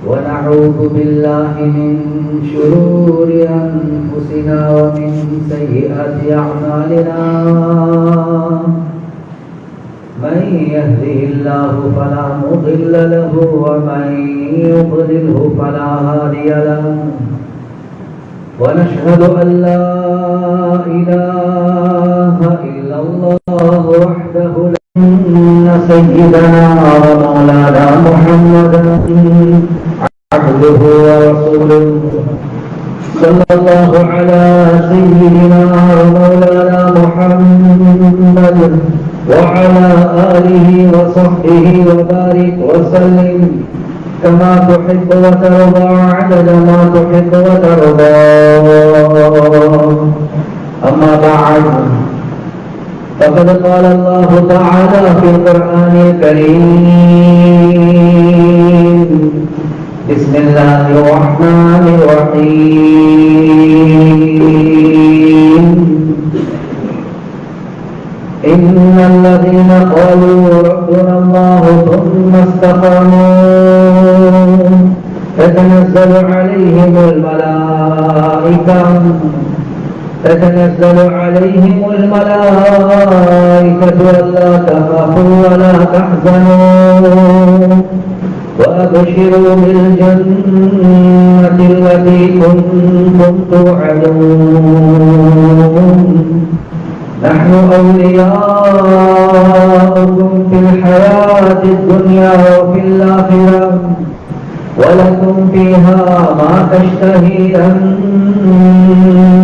ونعوذ بالله من شرور أنفسنا ومن سيئات أعمالنا من يهده الله فلا مضل له ومن يضلله فلا هادي له ونشهد أن لا إله إلا الله وحده لا سيدنا ومولانا محمدا عبده ورسوله صلى الله على سيدنا ومولانا محمد وعلى آله وصحبه وبارك وسلم كما تحب وترضى عدد ما تحب وترضى. أما بعد فقد قال الله تعالى في القرآن الكريم: بسم الله الرحمن الرحيم. إن الذين قالوا ربنا الله ثم استقاموا تتنزل عليهم الملائكة ألا تخافوا ولا تحزنوا وأبشروا بالجنة التي كنتم توعدون نحن أولياؤكم في الحياة الدنيا وفي الآخرة ولكم فيها ما تشتهي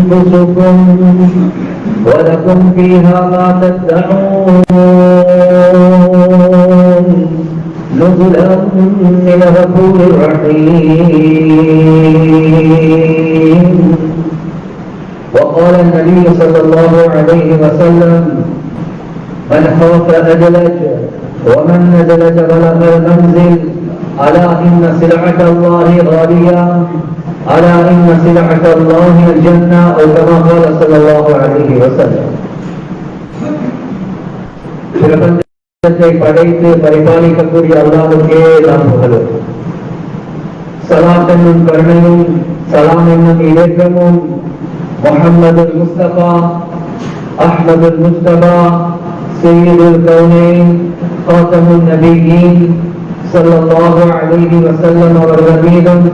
أنفسكم ولكم فيها ما تدعون نزلا من غفور رحيم. وقال النبي صلى الله عليه وسلم: من خاف أدلج ومن ندلج بلغ المنزل ألا إن سلعة الله غالية ألا إن سلعة الله الجنة أو كما قال صلى الله عليه وسلم. பிரபஞ்சத்தை படைத்து பரிபாலிக்கக்கூடிய அல்லாஹ்வுக்கே எல்லா புகழும். ஸலாத் என்னும் கருணையும் சலாம் என்னும் இரக்கமும் முஹம்மதுல் முஸ்தபா அஹ்மதுல் முஸ்தபா சய்யிதுல் கௌனைன் காத்தமுன் நபியீன் ஸல்லல்லாஹு அலைஹி வஸல்லம் அவர்கள் மீதும்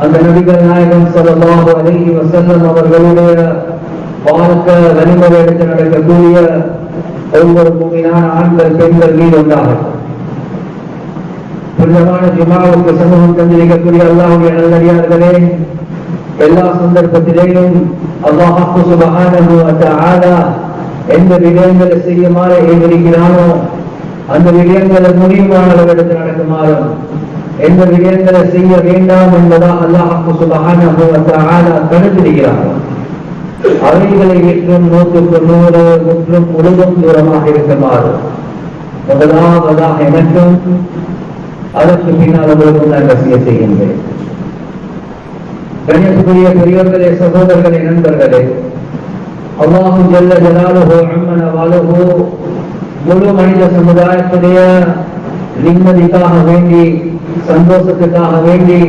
அந்த நபிகள் நாயகம் ஸல்லல்லாஹு அலைஹி வஸல்லம் அவர்களுடைய வாழ்க்கை வழிமுறை எடுத்து நடக்கக்கூடிய ஒவ்வொரு முஃமினான ஆண்கள் பெண்கள் மீது உண்டாகட்டும். புனிதமான ஜுமாவுக்கு சமூகம் தந்திருக்கக்கூடிய அல்லாஹ்வுடைய நல்லடியார்களே, எல்லா சந்தர்ப்பத்திலேயும் அல்லாஹ் சுப்ஹானஹு வ தஆலா எந்த விடயங்களை செய்யுமாறு ஏவிருக்கிறானோ அந்த விடயங்களை முடியுமான அளவிற்கு நடக்குமாறும் எந்த விடயங்களை செய்ய வேண்டாம் என்பதா அல்லாஹ் சுப்ஹானஹு வ தஆலா தடுத்திருக்கிறார். அவைகளை விட்டும் 100% முற்றும் முழுதும் தூரமாக இருக்குமாறு முதலாவதாக எனக்கும் அதற்கு பின்னால் அவர்களுக்கும் நான் வசியத் செய்கின்றேன். கண்ணியத்துக்குரிய பெரியவர்களே, சகோதரர்களே, நண்பர்களே, அல்லாஹு ஜல்ல ஜலாலுஹு அம்மன வாலுஹு முழு மனித சமுதாயத்துடைய நிம்மதிக்காக வேண்டி, சந்தோஷத்துக்காக வேண்டி,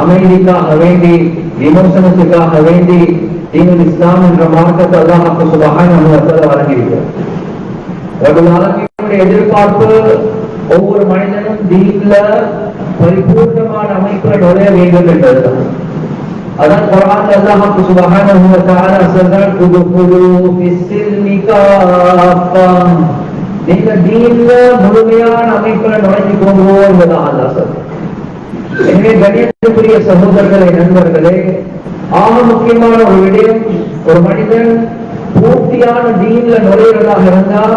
அமைதிக்காக வேண்டி, விமோசனத்துக்காக வேண்டி தீனுல் இஸ்லாம் என்ற மார்க்கத்தை அல்லாஹ் சுப்ஹானஹு வ தஆலா வழங்கியிருக்கிறார். ரப்பல் ஆலமீனுடைய எதிர்பார்ப்பு ஒவ்வொரு மனிதனும் தீன்ல பரிபூர்ணமான அமைப்பில் நுழைய வேண்டும் என்பதுதான். அதான் குர்ஆன்ல அல்லாஹ் சுப்ஹானஹு வ தஆலா சொல்றார்: உதுகுலு ஃபிஸ்ஸில்மி காஃபா, நீங்க தீன்ல முழுமையான அமைப்பில் நுழைஞ்சுக்கோங்க என்பதாக அல்லாஹ் சொல்றார். எனவே கண்ணியத்துக்குரிய சகோதரர்களே, நண்பர்களே, ஆக முக்கியமான ஒரு விடயம், ஒரு மனிதன் பூர்த்தியான தீன்ல நுழைகிறதாக இருந்தால்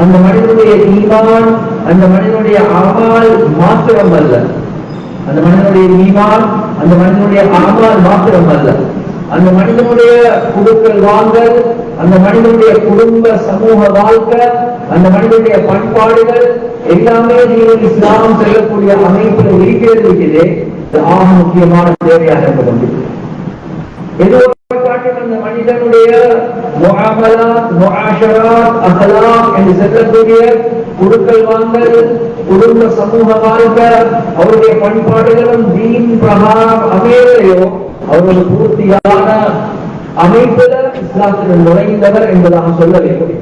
அந்த மனிதனுடைய ஈமான், அந்த மனிதனுடைய அமால் மாத்திரம் அல்ல, அந்த மனிதனுடைய ஈமான், அந்த மனிதனுடைய அமால் மாத்திரம் அல்ல, அந்த மனிதனுடைய குடுக்கல் வாங்கல், அந்த மனிதனுடைய குடும்ப சமூக வாழ்க்கை, அந்த மனிதனுடைய பண்பாடுகள் எல்லாமே தீனுல் இஸ்லாம் செல்லக்கூடிய அமைப்பில் இருக்கிறது. ஆக முக்கியமான தேவையாக இருப்பது ஏதோ அந்த மனிதனுடைய முஆமலாத், முஆஷராத், அஹ்லாக் என்று சொல்லக்கூடிய குடுக்கல் வாங்கல், குடும்ப சமூக வாழ்க்கை அவருடைய பண்பாடுகளும் தீன் பிரகாரம் அமையலையோ அவர்கள் பூர்த்தியான அமைப்புல இஸ்லாத்தில் நுழைந்தவர் என்பதாக சொல்ல வேண்டும்.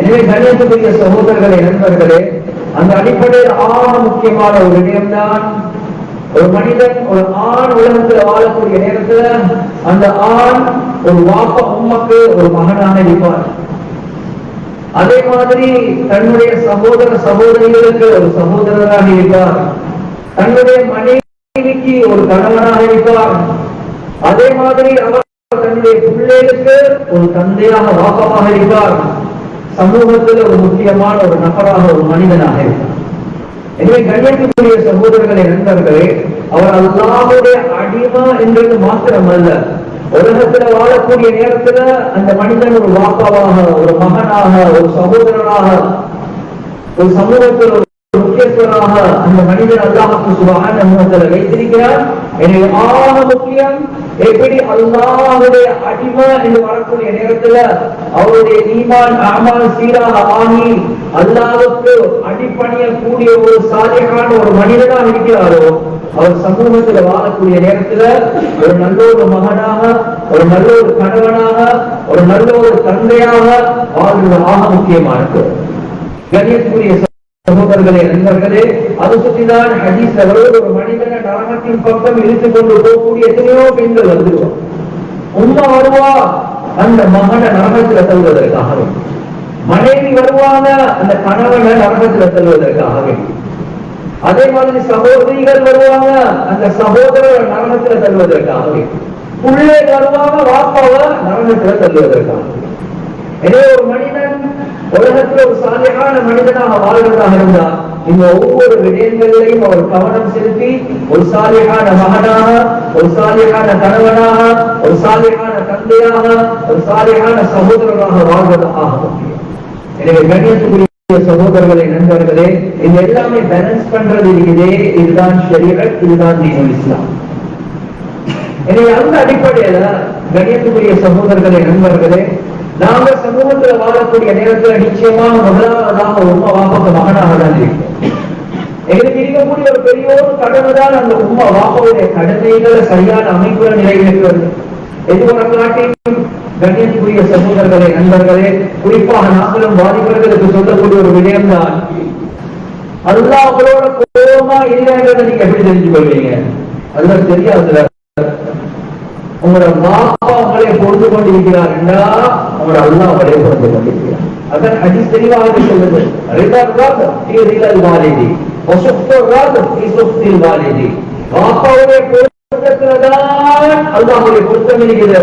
எனவே கண்ணியத்துக்குரிய சகோதரர்களே, நண்பர்களே, அந்த அடிப்படையில் முக்கியமான ஒரு விடயம்தான் ஒரு மனிதன், ஒரு ஆண் உலகத்தில் வாழக்கூடிய நேரத்தில் அந்த ஆண் ஒரு வாப்பா உம்மக்கு ஒரு மகனாக இருப்பார். அதே மாதிரி தன்னுடைய சகோதர சகோதரிகளுக்கு ஒரு சகோதரராக இருப்பார். தன்னுடைய மனைவிக்கு ஒரு கணவனாக இருப்பார். அதே மாதிரி அவர் தன்னுடைய பிள்ளைகளுக்கு ஒரு தந்தையாக வாப்பமாக இருப்பார். சமூகத்தில் ஒரு முக்கியமான ஒரு நபராக ஒரு மனிதனாக இருப்பார். எனவே கண்ணியத்துக்குரிய சகோதரர்களே, நண்பர்களே, அவர் அல்லாஹ்வுடைய அடிமை என்றது மாத்திரமல்ல, உலகத்துல வாழக்கூடிய நேரத்துல அந்த மனிதன் ஒரு வாப்பாவாக, ஒரு மகனாக, ஒரு சகோதரனாக, ஒரு சமூகத்தில் ஒரு முக்கியத்துவராக அந்த மனிதன் அல்லாஹ்வுக்கு சுப்ஹானஹு வ தஆலா வைத்திருக்கிறார். எனவே முக்கியம் எப்படி அல்லாஹ்வுடைய அடிமை என்று வரக்கூடிய நேரத்துல அவருடைய ஈமான் அமல் சீராக ஆகி அல்லாஹ்வுக்கு அடிபணியக்கூடிய ஒரு சாலிஹான ஒரு மனிதனாக இருக்கிறாரோ, அவர் சமூகத்தில் வாழக்கூடிய நேரத்துல ஒரு நல்ல ஒரு மகனாக, ஒரு நல்ல ஒரு கணவனாக, ஒரு நல்ல ஒரு தந்தையாக வாழ்வது முக்கியமானது. கண்ணியத்துக்குரிய சகோதரர்களே, நண்பர்களே, அது சுற்றிதான் ஹதீஸ் ஒரு மனிதனை நரகத்தின் பக்கம் இழுத்துக் கொண்டு போகக்கூடிய எத்தனையோ பெண்கள் வந்துடுவார். உம்மா வருவா அந்த மகனை நரகத்தில் தள்ளுவதற்காகவே, மனைவி வருவாங்க அந்த கணவனை நரகத்தில் தள்ளுவதற்காகவே, அதே மாதிரி சகோதரிகள் வருவாங்க அந்த சகோதரர் நரகத்தில் தள்ளுவதற்காகவே, பிள்ளை வருவாங்க வாப்பாவை நரகத்தில் தள்ளுவதற்காகவே. எனவே ஒரு மனிதன் உலகத்தில் ஒரு சாலிஹான மனிதனாக வாழ்வதாக இருந்தால் இந்த ஒவ்வொரு விடயங்களிலையும் அவர் கவனம் செலுத்தி ஒரு சாலிஹான மகனாக, ஒரு சாலிஹான கணவனாக, ஒரு சாலிஹான தந்தையாக, ஒரு சாலிஹான சகோதரராக வாழ்வதாக முக்கியம். எனவே கண்ணியத்துக்குரிய சகோதரர்களே, நண்பர்களே, இது எல்லாமே பேலன்ஸ் பண்றது இருக்குதே, இதுதான் ஷரீஅத், இதுதான் தீனுல் இஸ்லாம். எனவே அந்த அடிப்படையில கண்ணியத்துக்குரிய சகோதரர்களே, நண்பர்களே, நாங்க சமூகத்தில் வாழக்கூடிய நேரத்தில் நிச்சயமாக முதலாவதாக உம்மா வாப்பாக்கு மகனாக தான் இருக்கும். எங்களுக்கு இருக்கக்கூடிய ஒரு பெரிய ஒரு கடமை தான் அந்த உம்மா வாப்பாவுடைய கடமைகளை சரியான அமைப்புல நிறைவேற்றுவது. எதுவரை காட்டியும் கண்ணியத்துக்குரிய சகோதரர்களே, நண்பர்களே, குறிப்பாக நாங்களும் வாலிபர்களுக்கு சொல்லக்கூடிய ஒரு விடயம்தான், அல்லாஹ் அவங்களோட கோபமா இல்லைன்றதை நீங்க எப்படி தெரிஞ்சு கொள்வீங்க? அதுதான் தெரியாது. உங்களோட வாப்பா உங்களை பொறுத்து கொண்டிருக்கிறார் என்றால் உங்களோட அல்லாஹ் உங்களை பொறுத்து கொண்டிருக்கிறார். அதான் ஹதீஸ் தெளிவாக சொல்லுது, வாப்பாவுடைய பொருத்தத்தில்தான் அல்லாஹ்வுடைய பொருத்தம் இருக்குது,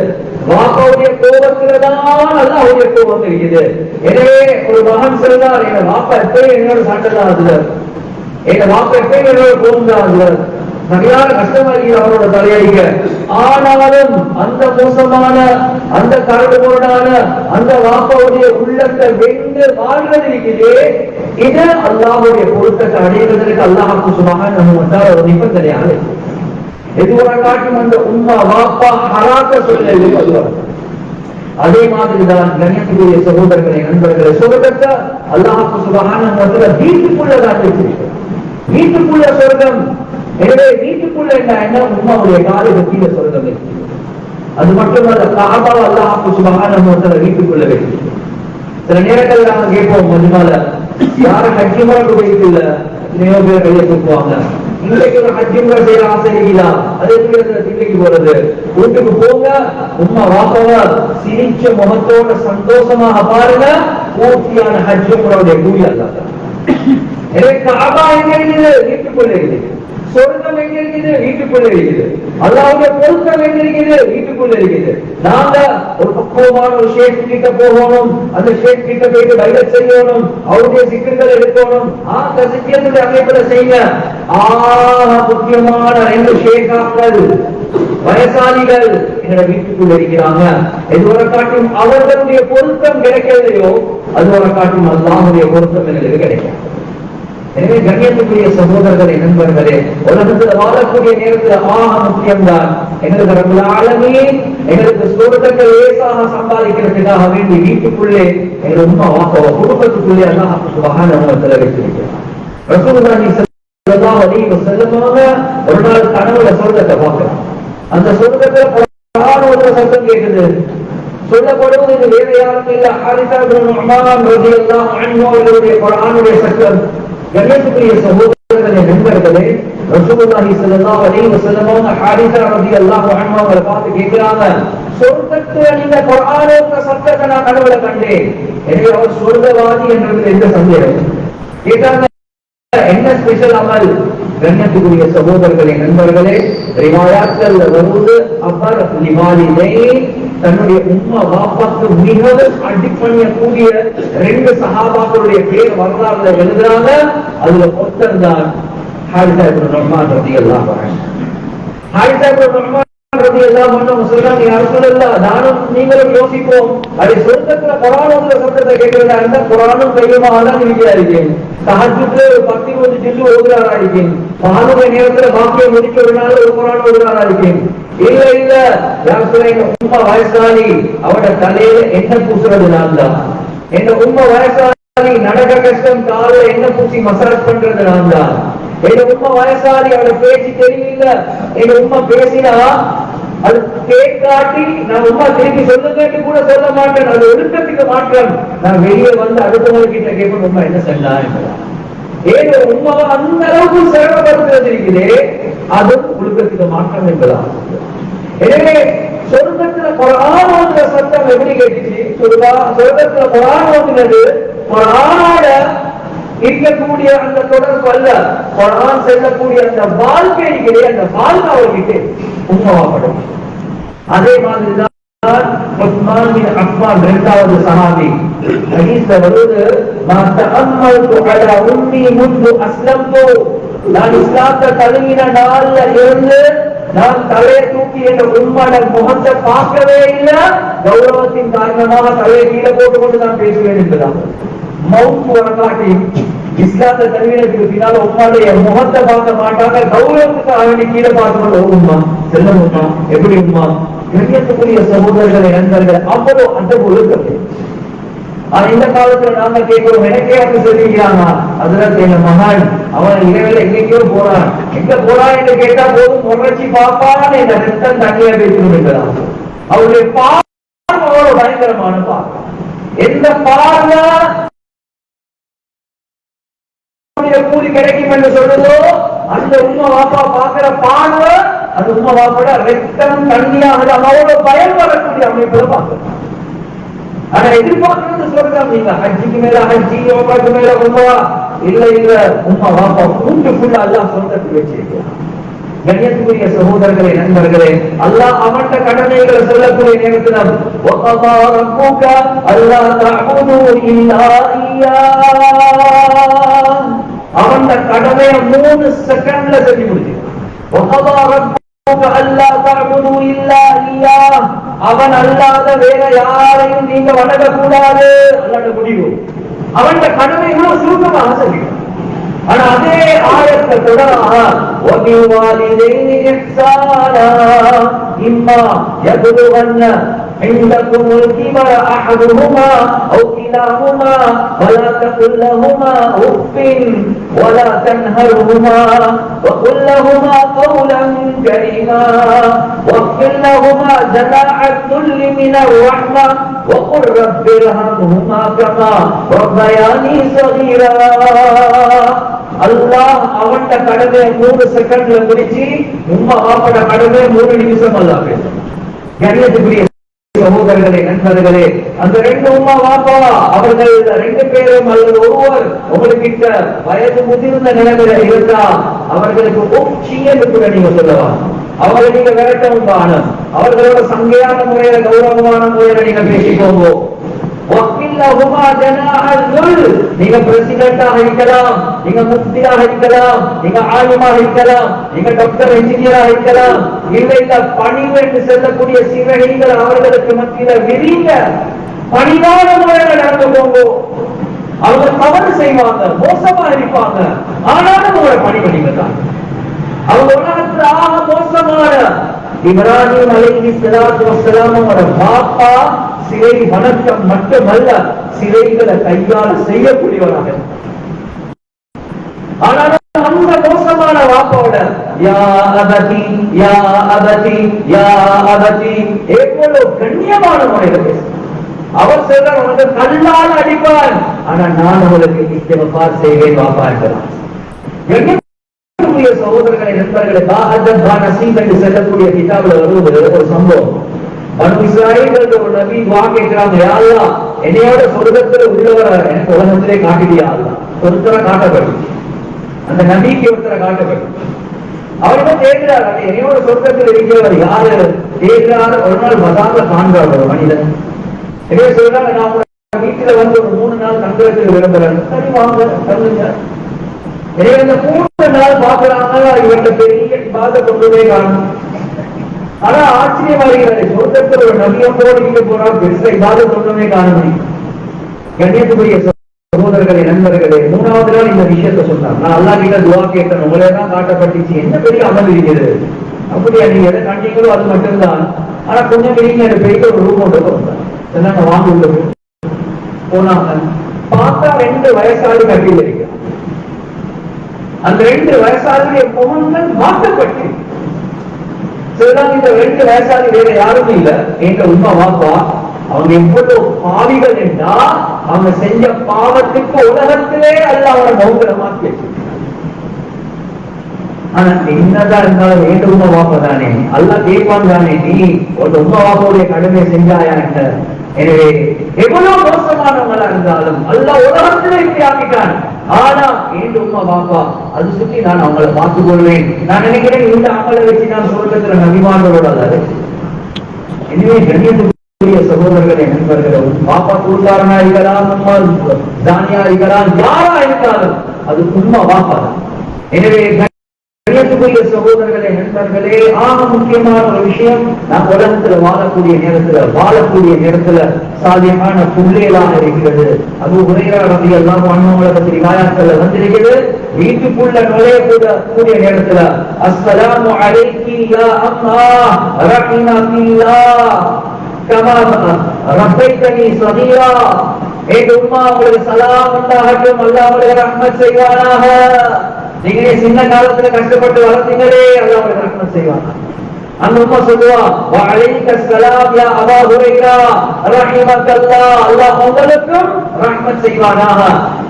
வாப்பாவுடைய கோபத்தில்தான் அல்லாஹ்வுடைய கோபம் இருக்குது. எனவே ஒரு மகன் சொல்றார், எங்க வாப்பா எப்பயும் என்னோட சண்டைதான் அதுல, எங்க வாப்பா எப்பயும் என்னோட கோபம் தான் அதுல, சரியான கஷ்டமா இருக்கிற அவரோட தலையடிக்க. ஆனாலும் அந்த மோசமான, அந்த கரடுமுரடான அந்த வாப்பாவுடைய உள்ளத்தை வென்று வாழ்வது இருக்குது. இது அல்லாஹ்வுடைய பொருத்தத்தை அடைவதற்கு அல்லாஹ்வுக்கு சுப்ஹானஹு வ தஆலா ஒரு நிபந்தனையாக இருக்கு. எதுவரை காட்டும் அந்த உம்மா வாப்பா ஹராக்க சொல்ல. அதே மாதிரிதான் கண்ணியத்துக்குரிய சகோதரர்களே, நண்பர்களே, சொர்க்கத்தை அல்லாஹ்வுக்கு சுப்ஹானஹு வ தஆலா வீட்டுக்குள்ளதான் வச்சிருக்கிறார். வீட்டுக்குள்ள சொர்க்கம். எனவே வீட்டுக்குள்ள என்ன உம்மாவுடைய காலுக்கு கீழே சொர்க்கம் இருக்கு. அது மட்டுமல்ல, கஅபாவை அல்லாஹ் சுப்ஹானஹு வ தஆலா வீட்டுக்குள்ள வைத்து. சில நேரங்கள் நாங்க கேட்போம், மஜ்மால யார ஹஜ் உம்ராக்கு போயிட்டுல நிறைய பேர் கையை தூக்குவாங்க. இன்னைக்கு ஒரு ஹஜ் உம்ரா செய்ய ஆசை இருக்குதா? அதே தில்லைக்கு போறது. வீட்டுக்கு போங்க, உம்மா வாப்பாவா சிரிச்ச முகத்தோட சந்தோஷமாக பாருங்க, பூர்த்தியான ஹஜ் உம்ராவுடைய கூலி அல்லாஹ் தஆலா. எனவே கஅபா எங்க இருக்குது? வீட்டுக்குள்ள இருக்குது. சொர்க்கம் எங்க இருக்குது? வீட்டுக்குள்ள இருக்குது. அல்லாஹ்வுடைய பொருத்தம் எங்க இருக்குது? வீட்டுக்குள்ள இருக்குது. நாங்க ஒரு பக்குவமான ஒரு ஷேக் கிட்ட போகணும், அந்த ஷேக் கிட்ட போயிட்டு பைலட் செய்யணும், அவருடைய சிக்கல்களை எடுக்கணும். அந்த சிக்கலுடைய அமைப்புல செய்யுங்க. முக்கியமான 2 ஷேக்காக்கள் வயசாளிகள் எங்க வீட்டுக்குள்ள இருக்கிறாங்க. எதுவரை காட்டும் அவர்களுடைய பொருத்தம் கிடைக்கலையோ அதுவரை காட்டும் அல்லாஹ்வுடைய பொருத்தம் எங்களுக்கு கிடைக்கும். எனவே கண்ணியத்துக்குரிய சகோதரர்களே, நண்பர்களே, உலகத்தில் வாழக்கூடிய நேரத்தில் ஆக முக்கியம்தான் எங்களுக்கு ரப்பல் ஆலமீன் எங்களுக்கு சொர்க்கத்தை லேசாக சம்பாதிக்கிறதுக்காக வேண்டி வீட்டுக்குள்ளே எங்கள் உம்மா வாப்பாவை குடும்பத்துக்குள்ளே அல்லாஹ் சுப்ஹானஹு வ தஆலா வைத்திருக்கிறார். ரசூலுல்லாஹி ஸல்லல்லாஹு அலைஹி வஸல்லம் ஒரு நாள் கனவுல சொர்க்கத்தை பார்க்கிறார். அந்த சொர்க்கத்தை குர்ஆன் ஓதுற சத்தம் கேட்குது. சொல்லப்படுவது இது வேற யாரும் இல்ல, ஹாரிஸா இப்னு நுஅமான் ரலியல்லாஹு அன்ஹு அவர்களுடைய குர்ஆனுடைய சத்தம். கண்ணியத்துக்குரிய சகோதரர்களே, நண்பர்களே, ரசூலுல்லாஹி ஸல்லல்லாஹு அலைஹி வஸல்லம் ஹாரிஸா ரலியல்லாஹு அன்ஹு அவரை பார்த்து கேட்கிறாங்க, சொர்க்கத்துல நீங்க குர்ஆன் ஓதுற சத்தத்தை நான் கனவுல கண்டேன், எனவே அவர் சொர்க்கவாதி என்றதில் எந்த சந்தேகம்? கேட்டாங்க, என்ன ஸ்பெஷல் அமல்? கண்ணியத்துக்குரிய சகோதரர்களே, நண்பர்களே, ரிவாயாத்கள் வருவது அபர் லிவாலிதை, தன்னுடைய உம்மா வாப்பாக்கு மிகவும் அடிப்பணியக்கூடிய 2 சஹாபாக்களுடைய பேர் வரலாறுல எழுதுறாங்க. அதுல ஒருத்தர் தான் ஹாரிஸா இப்னு நுஅமான் ரலியல்லாஹு அன்ஹு. ஹாரிஸா இப்னு நுஅமான் ரலியல்லாஹு அன்ஹு சொல்றாங்க, யா ரசூலல்லாஹ், நானும் நீங்களும் யோசிப்போம், அது சொர்க்கத்துல குர்ஆன் ஓதுற சத்தத்தை கேட்கிறதா இருந்தா குர்ஆனும் கையுமா தான் இருக்கிறார்கள். தஹஜ்ஜுத்ல 10-20 ஜில்லு ஓதுறாரா இருக்கேன், பகலுடைய நேரத்துல பாக்கியம் முடிக்க ஒரு நாள் ஒரு குர்ஆன் ஓதுறாரா இருக்கேன். இல்ல இல்ல யார் சொல்றீங்க, உம்மா வயசாளி, அவட தலையில எண்ணெய் பூசுறது நான் தான். எங்க உம்மா வயசாளி, நடக்க கஷ்டம், கால எண்ணெய் பூசி மசாஜ் பண்றது நான் தான். எங்க உம்மா வயசாளி, அவட பேச்சு தெரியல, எங்க உம்மா பேசினா அது கேட்காட்டி நான் உம்மா திருப்பி சொல்ல கேட்டு கூட சொல்ல மாட்டேன், அது ஒழுக்கத்துக்கு மாற்றம். நான் வெளியே வந்து அடுத்தவங்க கிட்ட கேட்பேன், உம்மா என்ன செஞ்சா என்பதா. ஏன் உம்மாவை அந்த அளவுக்கு சிரமப்படுத்துறது இருக்குது, அது ஒழுக்கத்துக்கு மாற்றம் என்பதா. எனவே சொர்க்கத்துல குர்ஆன் ஓதுற சத்தம் எப்படி கேட்டுச்சு? சொர்க்கத்துல குர்ஆன் ஓதுனது குர்ஆனோட இருக்கக்கூடிய அந்த தொடர்பு அல்ல, குர்ஆன் செல்லக்கூடிய அந்த வாழ்க்கை இருக்கிறே, அந்த வாழ்க்கை அவர்கிட்ட உம்மாவாப்படும். அதே மாதிரிதான் உஸ்மான் பின் அஃபான், 2வது சஹாபி. ஹதீஸ்ல வருது, மா தஅம்மல்து அலா உம்மி முந்து அஸ்லம்து, நான் இஸ்லாத்தை தழுவின நாள்ல இருந்து நான் தலையை தூக்கி என்ற உம்மோட முகத்தை பார்க்கவே இல்லை. கௌரவத்தின் காரணமாக தலையை கீழே போட்டுக்கொண்டு நான் பேசுவேன் என்பதான். மவுத் வரலாற்றி இஸ்லாத்தை தழுவினதுக்கு பின்னால உம்மாடைய முகத்தை பார்க்க மாட்டாங்க, கௌரவத்துக்கு அவனை கீழே பார்த்துக்கொண்டு, உம்மா செல்ல உம்மா எப்படி உம்மா. கண்ணியத்துக்குரிய சகோதரர்களை, நண்பர்கள், அவ்வளவு அந்த ஒழுக்கம். இந்த காலத்துல நாங்க கேட்கிறோம், எனக்கே அப்படி சொல்லிக்கிறாங்க, அதுல எங்க மகன் அவன் இரவில் எங்கேயோ போறான், எங்க போறான் என்று கேட்டா போதும் முறைச்சி பார்ப்பான், இந்த ரத்தம் தண்ணியா பேசணும் என்பதான். அவருடைய பார்வை பயங்கரமான பார்வை. எந்த பார்வை கூலி கிடைக்கும் என்று சொல்றதோ அந்த உம்மா வாப்பா பார்க்கிற பார்வை, அந்த உம்மா வாப்போட ரத்தம் தண்ணியாக அவரோட பயம் வரக்கூடிய அமைப்புல பார்க்கணும். ஆனா எதிர்பார்க்கிறது சொல்றாங்க, நீங்க ஹஜ்ஜிக்கு மேல ஹஜ்ஜி, உம்ராக்கு மேல உம்ரா. இல்ல இல்ல, உம்மா வாப்பா கூட்டு ஃபுல்லா அல்லாஹ் சொந்தத்துக்கு வச்சிருக்கிறான். கண்ணியத்துக்குரிய சகோதரர்களே, நண்பர்களே, அல்லாஹ் அவன்ட கடமைகளை சொல்லக்கூடிய நேரத்தில் வகதா ரப்புக அல்லா தஅபுது இல்லா இய்யாஹ், அவன்ட கடமையை 3 செகண்ட்ல செஞ்சு முடிச்சிருக்கான். வகதா ரப்புக அல்லா தஅபுது இல்லா இய்யாஹ், அவன் அல்லாத வேற யாரையும் நீங்க வணங்க கூடாது, அல்லாஹ்வுடைய முடிவு. அவன்ட கடமை இவ்வளவு சுருக்கமாக சொல்லிட்டான். ஆனா அதே ஆயத்தை தொடராக وَبِوَالِدَيْنِ إِحْسَانًا إِمَّا يَبْلُغَنَّ عِندَكُمُ الْكِبَرَ أَحَدُهُمَا أَوْ كِلَاهُمَا فَلَا تَقُل لَّهُمَا أُفٍّ وَلَا تَنْهَرْهُمَا وَقُل لَّهُمَا قَوْلًا كَرِيمًا وَاخْفِضْ لَهُمَا جَنَاحَ الذُّلِّ مِنَ الرَّحْمَةِ وَقُل رَّبِّ ارْحَمْهُمَا كَمَا رَبَّيَانِي صَغِيرًا. அல்லாஹ் அவன்ட கடமை 3 செகண்ட்ல முடிச்சு, உம்மா வாப்பட கடமை 3 நிமிஷம் அல்லாஹ் பேசும். கண்ணியத்துக்குரிய சகோதரர்களே, நண்பர்களே, அந்த 2 உம்மா வாப்பா அவர்கள் 2 பேரும் அல்லது ஒருவர் உங்களுக்கிட்ட வயது முதிர்ந்த நிலைமையில இருந்தா அவர்களுக்கு ஒப்சியன்னு கூட நீங்க சொல்லலாம். அவர்களை நீங்க விரட்டவும் காணும், அவர்களோட சங்கையான முறையில கௌரவமான முறையில நீங்க பேசிக்கோங்க. நீங்க பிரசிடென்டாக இருக்கலாம், நீங்க முஃப்தியாக இருக்கலாம், நீங்க ஆலிமாக இருக்கலாம், நீங்க டாக்டர் இன்ஜினியராக இருக்கலாம். இல்ல இல்ல, பணிவு என்று சொல்லக்கூடிய சிவகைகள் அவர்களுக்கு மத்தியில விரிங்க, பணிவான முறையில நடந்து போங்க. அவங்க தவறு செய்வாங்க, மோசமா இருப்பாங்க, ஆனாலும் அவங்களோட பணி பண்ணிக்கிறாங்க. அவங்க உலகத்துல ஆக மோசமான இப்ராஹிம் அலைஹிஸ்ஸலாத்து வஸ்ஸலாம் அவரோட பாப்பா சிலை வணக்கம் மட்டுமல்ல, சிலைகளை கையால் செய்யக்கூடியவராக. ஆனாலும் அந்த மோசமான வாப்பாவோட யா அபதி யா அபதி யா அபதி எவ்வளவு கண்ணியமான முறையில் பேசுறார். அவர் சொல்றார், உனக்கு கல்லால் அடிப்பான், ஆனா நான் உங்களுக்கு இஸ்திக்ஃபார் செய்வேன் வாப்பா என்றார். சகோதரர்களை நண்பர்களை செல்லக்கூடிய கிதாபுல வருவது ஒரு சம்பவம். பனு இஸ்ராயீல் ஒரு நபி துஆ கேட்கிறாங்க, யா அல்லாஹ் என்னையோட சொர்க்கத்துல உள்ளவரை எனக்கு உலகத்திலே காட்டிடியா அல்லாஹ். ஒருத்தரை காட்டப்படும், அந்த நபிக்கு ஒருத்தரை காட்டப்படும். அவர்தான் தேடுறார், என்னையோட சொர்க்கத்தில் இருக்கிறவர் யாரு தேடுறாரு. ஒரு நாள் பஜார்ல காண்றார் ஒரு மனிதன். என்ன சொல்றாங்க, நான் உங்க வீட்டுல வந்து ஒரு 3 நாள் தங்குறதுக்கு விரும்புறேன். சரி வாங்க தங்குங்க. எனவே இந்த 3 நாள் பாக்குறாங்க, இவர்கிட்ட பெரிய பாதை கொண்டுவே காணும். ஆனா ஆச்சரியமா இருக்கிறாரு, சொர்க்கத்தில் ஒரு நபியோட நீங்க போறார், பெருசை பாதை கொண்டுமே காணும். கண்ணியத்துக்குரிய சகோதரர்களே நண்பர்களே, 3வது நாள் இந்த விஷயத்தை சொன்னார். நான் அல்லாஹ் கிட்ட துஆ கேட்டேன், உங்களே தான் காட்டப்பட்டுச்சு, என்ன பெரிய அமல் இருக்கிறது. அப்படியா, நீங்க எதை கண்டீங்களோ அது மட்டும்தான். ஆனா கொஞ்சம் பெரிய பெரிய ஒரு ரூம் ஒன்று கொடுத்தாங்க. சொன்னாங்க வாங்க உள்ள போனாங்க. பார்த்தா 2 வயசாளி கட்டில் இருக்கிறார். அந்த 2 வயசாளிய முகங்கள் மாற்றப்பட்டு சொன்னாங்க, இந்த 2 வயசாளி வேற யாரும் இல்ல, எங்க உம்மா வாப்பா. அவங்க எவ்வளவு பாவிகள் என்றா, அவங்க செஞ்ச பாவத்துக்கு உலகத்திலே அல்லாஹ் அவரை மௌனமா மாற்றி. ஆனா என்னதான் இருந்தாலும் வேண்ட உம்மா வாப்பா தானே, அல்லாஹ் கேட்பான் தானே, நீ ஒரு உம்மா வாப்பாவுடைய கடமை செஞ்சாயா என்ன. எனவே எவ்வளவு மோசமானவங்களா இருந்தாலும் அல்லாஹ் உலகத்திலே இப்படி ஆக்கிட்டான். ஆனா வேண்ட உம்மா வாப்பா அது சுற்றி நான் அவங்களை பார்த்துக் கொள்வேன். நான் நினைக்கிறேன் இந்த அமலை வச்சு நான் சொர்க்கத்துல நபிமானோட அதாவது. எனவே கண்ணியத்துக்கு சகோதரர்களே நண்பர்களே, பாப்பா கூட்டாரனா இருக்கலாம், அம்மா தானியா இருக்கலாம், யாரா இருந்தாலும் அது உம்மா வாப்பா தான். எனவே கண்ணியத்துக்குரிய சகோதரர்களே நண்பர்களே, ஆக முக்கியமான ஒரு விஷயம், நான் உலகத்துல வாழக்கூடிய நேரத்துல சாதியமான புள்ளைகளாக இருக்கிறது. அபூ ஹுரைரா ரலியல்லாஹு அன்ஹு பற்றி ரிவாயத்துல வந்திருக்கிறது, வீட்டுக்குள்ள நுழையக்கூடிய நேரத்துல அஸ்ஸலாமு அலைக்கி யா அம்மா ரஹிமகில்லாஹ் கமா ரப்பைதனி ஸகீரா. ஏ உம்மா உங்களுக்கு சலாம் உண்டாகட்டும், அல்லாஹ் உங்களுக்கு ரஹ்மத் செய்வானாக. நீங்களே சின்ன காலத்துல கஷ்டப்பட்டு வளர்த்தீங்களே, அல்லாஹ் உங்களுக்கு ரஹ்மத் செய்வானாக. அந்த உம்மா சொல்லுவா, வ அலைக ஸலாம் யா அபூ ஹுரைரா ரஹிமகல்லாஹ், அல்லாஹ் உங்களுக்கும் ரஹ்மத் செய்வானாக.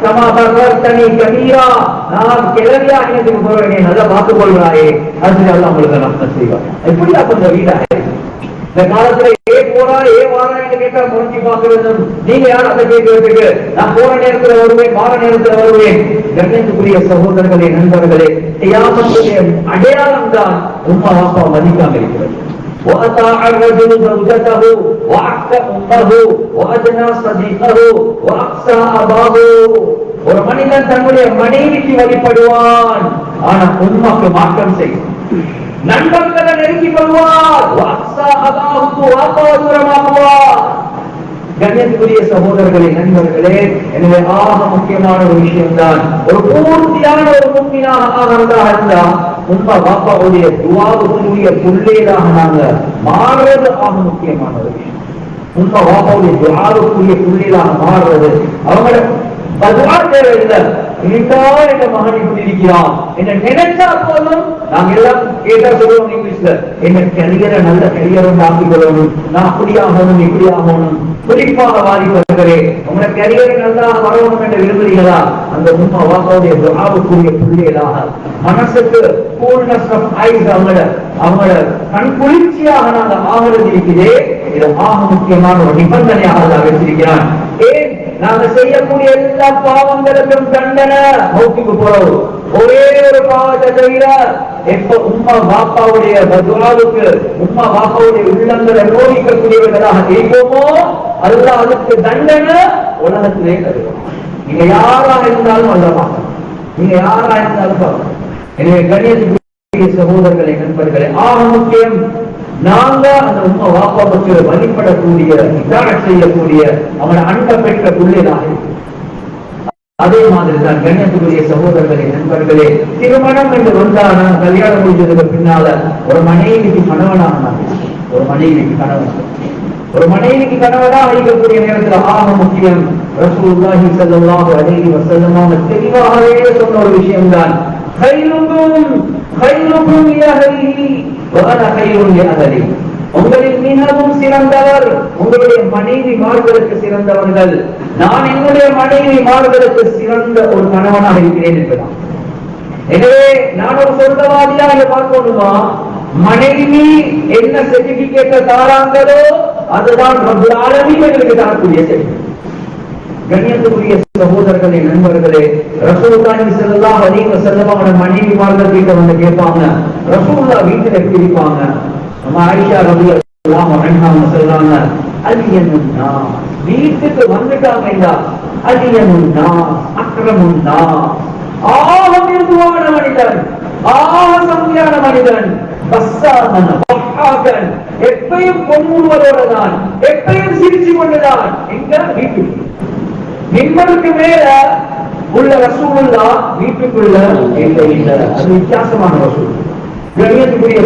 கமா பர்ரத்தனி கபீரா, நான் கிழவியா எனக்கு போறேனே நல்லா பார்த்துக் கொள்கிறாயே, அதுக்கு அல்லாஹ் உங்களுக்கு ரஹ்மத் செய்வானாக. எப்படி அப்ப வீடா இந்த காலத்துல ஏ போறா ஏ வாரா என்று கேட்டா முறைச்சி பார்க்கிறது. நீங்க யார் அதை கேட்கறதுக்கு? நான் போற நேரத்துல வருவேன், வார நேரத்துல வருவேன். கண்ணியத்துக்குரிய சகோதரர்களே நண்பர்களே, கியாமத்துடைய அடையாளம் தான் உம்மா வாப்பா மதிக்காம இருக்கிறது. وَأَطَاعَ الرَّجُلُ زَوْجَتَهُ وَأَعْتَ أُمَّهُ وَأَدْنَى صَدِيقَهُ وَأَقْصَى أَبَاهُ. ஒரு மனிதன் தன்னுடைய மனைவிக்கு வழிபடுவான், ஆனா உம்மாக்கு மாற்றம் செய்வான். நண்பர்களை நெருங்கிக் கொள்வார், கண்ணியத்துக்குரிய சகோதரர்களே நண்பர்களே. எனவே ஆக முக்கியமான ஒரு விஷயம் தான், ஒரு பூர்த்தியான ஒரு முக்மீனாக இருந்தா உம்மா பாப்பாவுடைய துஆவுக்குரிய புள்ளைகளாக நாங்க மாறுறது ஆக முக்கியமான ஒரு விஷயம். உம்மா பாப்பாவுடைய துஆவுக்குரிய புள்ளைகளாக மாறுறது, அவங்களோட பதுவா தேவையில்லை. எங்க மகன் இப்படி இருக்கிறான் என்ன நினைச்சா போதும். நாங்க எல்லாம் கேட்டா சொல்லுவோம் இங்கிலீஷ்ல, என்ன கரியரை நல்ல கரியர் ஆக்கிக் கொள்ளணும், நான் அப்படி ஆகணும் இப்படி ஆகணும். குறிப்பாக வாலிபர்களே, உங்களோட கரியரை நல்லா வரணும் என்று விரும்புகிறீங்களா? அந்த உம்மா வாப்பாவுடைய துஆவுக்குரிய பிள்ளைகளாக மனசுக்கு கூல்னஸ் ஆஃப் ஐஸ், அவங்களோட கண் குளிர்ச்சியாக நாங்க ஆகிறது இருக்கிறதே, இது ஆக முக்கியமான ஒரு நிபந்தனையாக வச்சிருக்கிறான். ஏன் நாங்க செய்யக்கூடிய எல்லா பாவங்களுக்கும் தண்டனை மௌத்துக்கு போறோம். ஒரே ஒரு பாவத்தை தவிர எப்ப உம்மா பாப்பாவுடைய துஆவுக்கு உம்மா பாப்பாவுடைய உள்ளங்களை நோய்க்கக்கூடியவர்களாக இருப்போமோ அல்லாஹ் அதுக்கு தண்டனை உலகத்திலே தருவான். நீங்க யாரா இருந்தாலும் அல்லவா, நீங்க யாரா இருந்தாலும். எனவே கண்ணியத்துக்குரிய சகோதரர்களே நண்பர்களே, ஆக முக்கியம் நாங்க அந்த உம்மா வாப்பா பற்றி வழிபடக்கூடிய இதான செய்யக்கூடிய அவனை அன்ப பெற்ற பிள்ளைகளாக அதே மாதிரிதான் கண்ணியத்துக்குரிய சகோதரர்களே, நண்பர்களே, திருமணம் என்று வந்தானா கல்யாணம் முடிஞ்சதுக்கு பின்னால ஒரு மனைவிக்கு கணவனாக, ஒரு மனைவிக்கு கணவனா அளிக்கக்கூடிய நேரத்தில் ஆக முக்கியம் ரசூலுல்லாஹி ஸல்லல்லாஹு அலைஹி வஸல்லம் தெளிவாகவே சொன்ன ஒரு விஷயம்தான், கைருக்கும் லிஅஹலிஹி வ அன கைருன் லிஅஹலி. உங்களில் மிகவும் சிறந்தவர் உங்களுடைய மனைவிமார்களுக்கு சிறந்தவர்கள், நான் என்னுடைய மனைவிமார்களுக்கு சிறந்த ஒரு கணவனாக இருக்கிறேன் என்பதாம். எனவே நான் ஒரு சொந்தவாதியாக பார்க்கணுமா, மனைவி என்ன சர்டிபிகேட் தாராங்களோ அதுதான் ரப்பல் ஆலமீன் எங்களுக்கு தரக்கூடிய சர்டிபிகேட். கண்ணியத்துக்குரிய சகோதரர்களே, நண்பர்களே, ரசூலுல்லாஹி ஸல்லல்லாஹு அலைஹி வஸல்லம் அவருடைய மனைவிமார்கள் கிட்ட வந்து கேட்பாங்க, ரசூலுல்லாஹ் வீட்டில் எப்படி இருப்பாங்க? நம்ம ஆயிஷா ரலியல்லாஹு அன்ஹா சொல்றாங்க, அலியனுன்னா வீட்டுக்கு வந்துட்டாங்கடா, அலியனுன்னா அக்ரமுன்னா ஆக மிருதுவான மனிதன், ஆக சமையான மனிதன், பஸ்ஸாமன் வஹாகன், எப்பயும் பொன்முறுவலோட தான், எப்பயும் சிரிச்சு கொண்டுதான். எங்க வீட்டுக்கு மிம்பருக்கு மேல உள்ள ரசூலுல்லாஹ் வீட்டுக்குள்ள இல்லை. அது வித்தியாசமான ரசூல். கண்ணியத்துக்குரிய